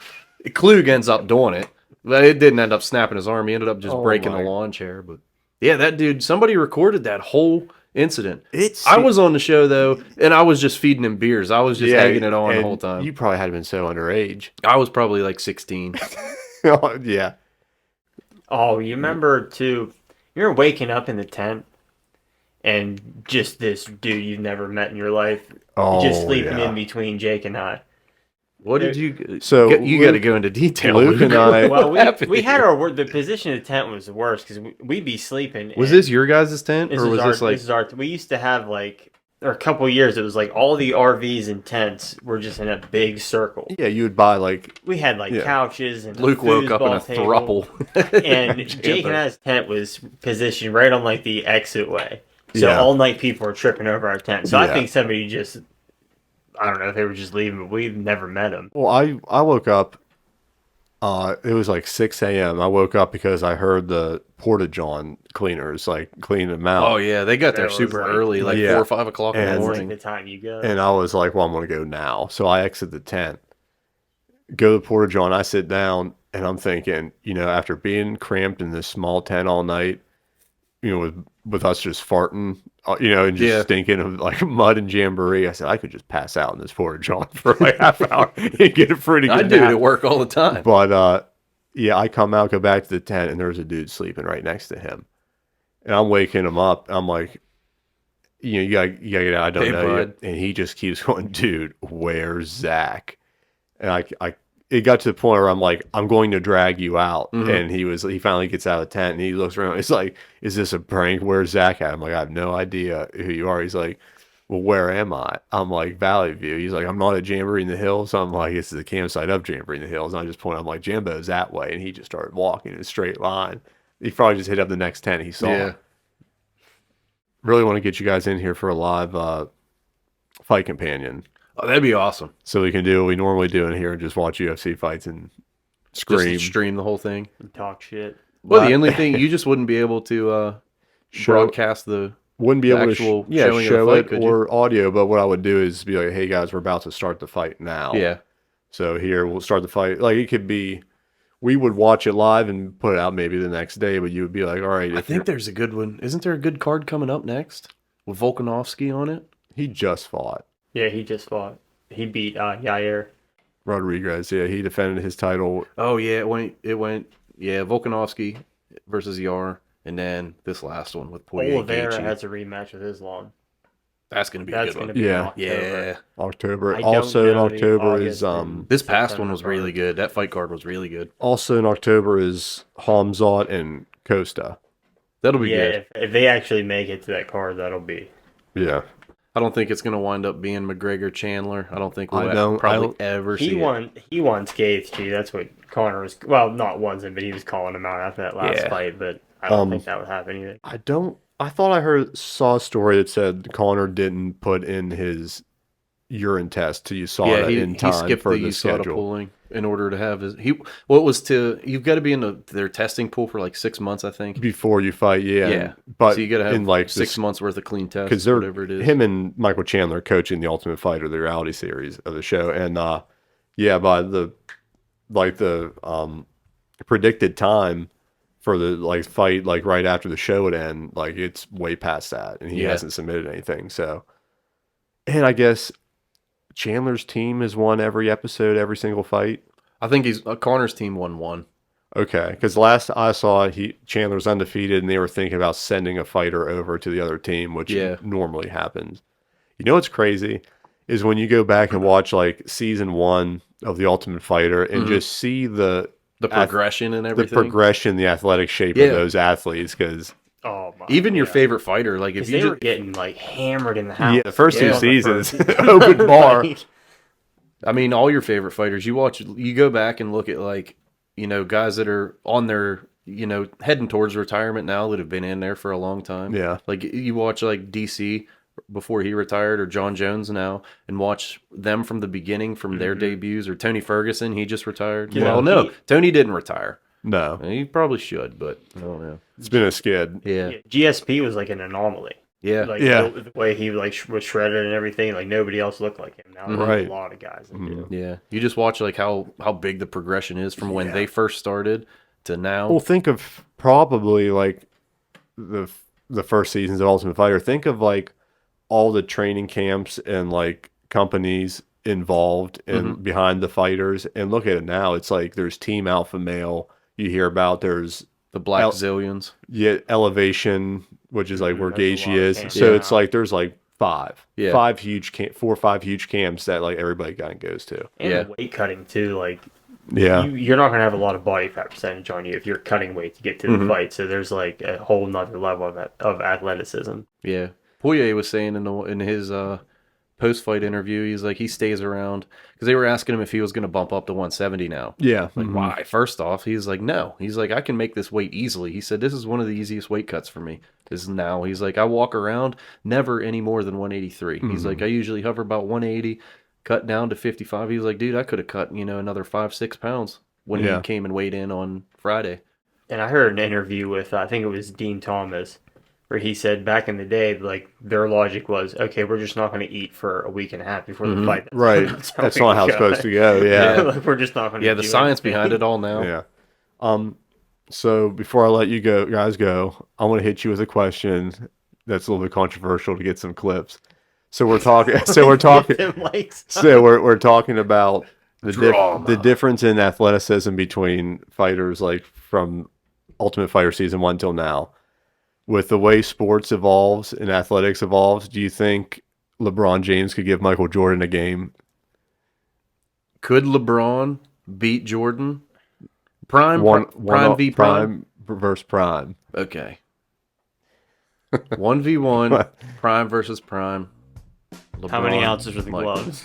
Speaker 3: Klug ends up doing it, but it didn't end up snapping his arm. He ended up just breaking the lawn chair. But yeah, that dude. Somebody recorded that whole incident. I was on the show though, and I was just feeding him beers. I was just egging it on the
Speaker 1: and
Speaker 3: whole time.
Speaker 1: You probably had been so underage.
Speaker 3: I was probably like 16.
Speaker 1: Yeah.
Speaker 2: Oh, you remember too? You're waking up in the tent, and just this dude you've never met in your life, just sleeping in between Jake and I.
Speaker 3: What did you?
Speaker 1: So
Speaker 3: you got to go into detail.
Speaker 1: Luke and I-
Speaker 2: Well,
Speaker 3: happened
Speaker 2: we had
Speaker 3: here?
Speaker 2: the position of the tent was the worst because we'd be sleeping.
Speaker 3: Was
Speaker 2: and
Speaker 3: this your guys' tent, or was this like?
Speaker 2: This is our. We used to have like, or a couple of years. It was like all the RVs and tents were just in a big circle.
Speaker 1: Yeah, you would buy like
Speaker 2: We had like
Speaker 1: Yeah.
Speaker 2: couches and
Speaker 3: Luke woke up in a
Speaker 2: foosball table.
Speaker 3: thruple.
Speaker 2: And Jake and I's tent was positioned right on like the exit way. So
Speaker 1: Yeah.
Speaker 2: all night people were tripping over our tent. So I
Speaker 1: Yeah.
Speaker 2: think somebody just, I don't know if they were just leaving, but we've never met them.
Speaker 1: Well, I woke up. It was like 6 a.m. I woke up because I heard the Porta-John cleaners like cleaning them out.
Speaker 3: Oh yeah, they got there
Speaker 2: That was
Speaker 3: super
Speaker 2: like-
Speaker 3: early, like
Speaker 1: Yeah.
Speaker 3: 4 or 5 o'clock in
Speaker 1: And-
Speaker 3: the
Speaker 2: That's
Speaker 3: morning.
Speaker 2: like the time you go.
Speaker 1: And I was like, well, I'm going to go now. So I exit the tent, go to Porta-John. I sit down, and I'm thinking, after being cramped in this small tent all night, with us just farting, and just
Speaker 3: Yeah.
Speaker 1: stinking of like mud and jamboree, I said, I could just pass out in this Porta-John for like half an hour and get a pretty good
Speaker 3: I do it
Speaker 1: nap.
Speaker 3: at work all the time.
Speaker 1: But yeah, I come out, go back to the tent, and there's a dude sleeping right next to him, and I'm waking him up. I'm like, you gotta get out. I don't
Speaker 3: Hey,
Speaker 1: know
Speaker 3: bud.
Speaker 1: you. And he just keeps going, dude, where's Zach? And it got to the point where I'm like, I'm going to drag you out.
Speaker 3: Mhm.
Speaker 1: And he finally gets out of the tent and he looks around. It's like, is this a prank? Where's Zach at? I'm like, I have no idea who you are. He's like, well, where am I? I'm like, Valley View. He's like, I'm not at Jamboree in the Hills. So I'm like, this is the campsite of Jamboree in the Hills. And I just point, I'm like, Jambo's that way. And he just started walking in a straight line. He probably just hit up the next 10 he saw.
Speaker 3: Yeah.
Speaker 1: Really want to get you guys in here for a live fight companion.
Speaker 3: Oh, that'd be awesome.
Speaker 1: So we can do what we normally do in here and just watch UFC fights and scream.
Speaker 3: Just stream the whole thing.
Speaker 2: Talk shit.
Speaker 3: Well, the only thing, you just wouldn't be able to broadcast the
Speaker 1: Wouldn't be able to
Speaker 3: actual
Speaker 1: showing
Speaker 3: of the
Speaker 1: show
Speaker 3: fight,
Speaker 1: it
Speaker 3: could you?
Speaker 1: or audio, but what I would do is be like, hey guys, we're about to start the fight now.
Speaker 3: Yeah.
Speaker 1: So here we'll start the fight. Like it could be, we would watch it live and put it out maybe the next day, but you would be like, all right.
Speaker 3: I think there's a good one. Isn't there a good card coming up next with Volkanovski on it?
Speaker 1: he just fought
Speaker 2: Yeah, he just fought. He beat Yair.
Speaker 1: Rodriguez. Yeah, he defended his title.
Speaker 3: Oh yeah, it went yeah, Volkanovski versus Yar, and then this last one with Poirier.
Speaker 2: Oliveira
Speaker 3: Gaethje.
Speaker 2: has a rematch with Islam.
Speaker 3: That's gonna be a
Speaker 2: That's
Speaker 3: good
Speaker 2: going to
Speaker 3: one.
Speaker 2: be
Speaker 1: Yeah.
Speaker 2: in October.
Speaker 3: Yeah.
Speaker 1: October.
Speaker 2: I don't
Speaker 1: Also in
Speaker 2: know the
Speaker 1: October
Speaker 2: August
Speaker 1: is
Speaker 2: and
Speaker 3: This past
Speaker 2: September
Speaker 3: one was really
Speaker 2: card.
Speaker 3: good. That fight card was really good.
Speaker 1: also in October is Hamzat and Costa.
Speaker 3: That'll be
Speaker 2: Yeah,
Speaker 3: good.
Speaker 2: if they actually make it to that card, that'll be.
Speaker 1: Yeah.
Speaker 3: I don't think it's gonna wind up being McGregor Chandler. I don't think
Speaker 1: I
Speaker 3: we'll
Speaker 1: don't-
Speaker 3: probably ever
Speaker 2: He
Speaker 3: see it.
Speaker 2: He won Skates, G. That's what Connor was. Well, not won him, but he was calling him out after that last
Speaker 3: Yeah.
Speaker 2: fight. But I don't think that would happen either.
Speaker 1: I thought I saw a story that said Connor didn't put in his urine test till you saw
Speaker 3: Yeah,
Speaker 1: that
Speaker 3: he
Speaker 1: in time
Speaker 3: skipped
Speaker 1: for
Speaker 3: the
Speaker 1: the
Speaker 3: USADA
Speaker 1: schedule.
Speaker 3: pooling in order to have his what was to you've got to be in their testing pool for like 6 months, I think.
Speaker 1: Before you fight, yeah.
Speaker 3: Yeah.
Speaker 1: But
Speaker 3: So you got to have
Speaker 1: in like
Speaker 3: 6 months worth of clean tests,
Speaker 1: because they're
Speaker 3: whatever it is.
Speaker 1: him and Michael Chandler coaching the Ultimate Fighter, the reality series of the show, and yeah, by the predicted time for the fight, right after the show would end, it's way past that, and he
Speaker 3: Yeah.
Speaker 1: hasn't submitted anything. So, and I guess Chandler's team has won every episode, every single fight.
Speaker 3: I think Connor's team won one.
Speaker 1: Okay, because last I saw, Chandler's undefeated, and they were thinking about sending a fighter over to the other team, which
Speaker 3: Yeah.
Speaker 1: normally happens. You know what's crazy is when you go back and watch season 1 of The Ultimate Fighter and just see the
Speaker 3: progression and everything.
Speaker 1: progression, the athletic shape
Speaker 3: Yeah.
Speaker 1: of those athletes. Because
Speaker 2: Oh my!
Speaker 3: Even your favorite fighter, if
Speaker 2: because
Speaker 3: you
Speaker 2: they were
Speaker 3: just,
Speaker 2: getting hammered in the house.
Speaker 1: yeah, the first
Speaker 3: Yeah.
Speaker 1: two seasons, open bar.
Speaker 3: I mean, all your favorite fighters, you go back and look at guys that are on their, heading towards retirement now that have been in there for a long time.
Speaker 1: Yeah.
Speaker 3: Like you watch DC before he retired, or John Jones now, and watch them from the beginning, from their debuts, or Tony Ferguson, he just retired.
Speaker 2: Yeah.
Speaker 3: Well, no, Tony didn't retire.
Speaker 1: No,
Speaker 3: He probably should, but I don't know.
Speaker 1: it's been a skid.
Speaker 3: Yeah.
Speaker 2: GSP was like an anomaly.
Speaker 3: Yeah.
Speaker 1: Yeah.
Speaker 2: The way he was shredded and everything, nobody else looked like him. Now there's
Speaker 1: Right.
Speaker 2: a lot of guys that do.
Speaker 3: Yeah. You just watch how big the progression is from when they first started to now.
Speaker 1: Well, think of probably the first seasons of Ultimate Fighter. Think of all the training camps and companies involved and behind the fighters, and look at it now. It's there's Team Alpha Male. You hear about there's
Speaker 3: The Black Zillions.
Speaker 1: Elevation, which is where
Speaker 2: there's a
Speaker 1: Gaethje
Speaker 2: lot of
Speaker 1: is.
Speaker 2: camps
Speaker 1: So
Speaker 2: now.
Speaker 1: it's there's five,
Speaker 3: Yeah.
Speaker 1: 4 or 5 huge camps that everybody kind of goes to.
Speaker 2: And
Speaker 3: Yeah.
Speaker 2: the weight cutting too,
Speaker 1: Yeah,
Speaker 2: you're not gonna have a lot of body fat percentage on you if you're cutting weight to get to the fight. So there's a whole nother level of athleticism.
Speaker 3: Yeah. Poirier was saying in his post-fight interview, he's he stays around because they were asking him if he was going to bump up to 170 now.
Speaker 1: yeah.
Speaker 3: Why? First off, he's no. He's I can make this weight easily. He said, this is one of the easiest weight cuts for me. This is now. He's I walk around never any more than 183. He's I usually hover about 180, cut down to 55. He's dude, I could have cut, another 5-6 pounds when
Speaker 1: Yeah.
Speaker 3: he came and weighed in on Friday.
Speaker 2: And I heard an interview with I think it was Dean Thomas, where he said back in the day, their logic was, okay, we're just not going to eat for a week and a half before the fight.
Speaker 1: Right. That's not how it's supposed to go. Yeah.
Speaker 2: We're just not going to.
Speaker 3: Yeah, the science behind it all now.
Speaker 1: Yeah. So before I let you guys go, I want to hit you with a question that's a little bit controversial to get some clips. So we're talking. So we're talking. So we're talking about the difference in athleticism between fighters from Ultimate Fighter season 1 till now. With the way sports evolves and athletics evolves, do you think LeBron James could give Michael Jordan a game?
Speaker 3: Could LeBron beat Jordan? Prime v prime.
Speaker 1: Prime versus prime.
Speaker 3: Okay. 1v1, prime versus prime.
Speaker 2: How many
Speaker 3: LeBron,
Speaker 2: ounces are the
Speaker 3: Michael.
Speaker 2: gloves?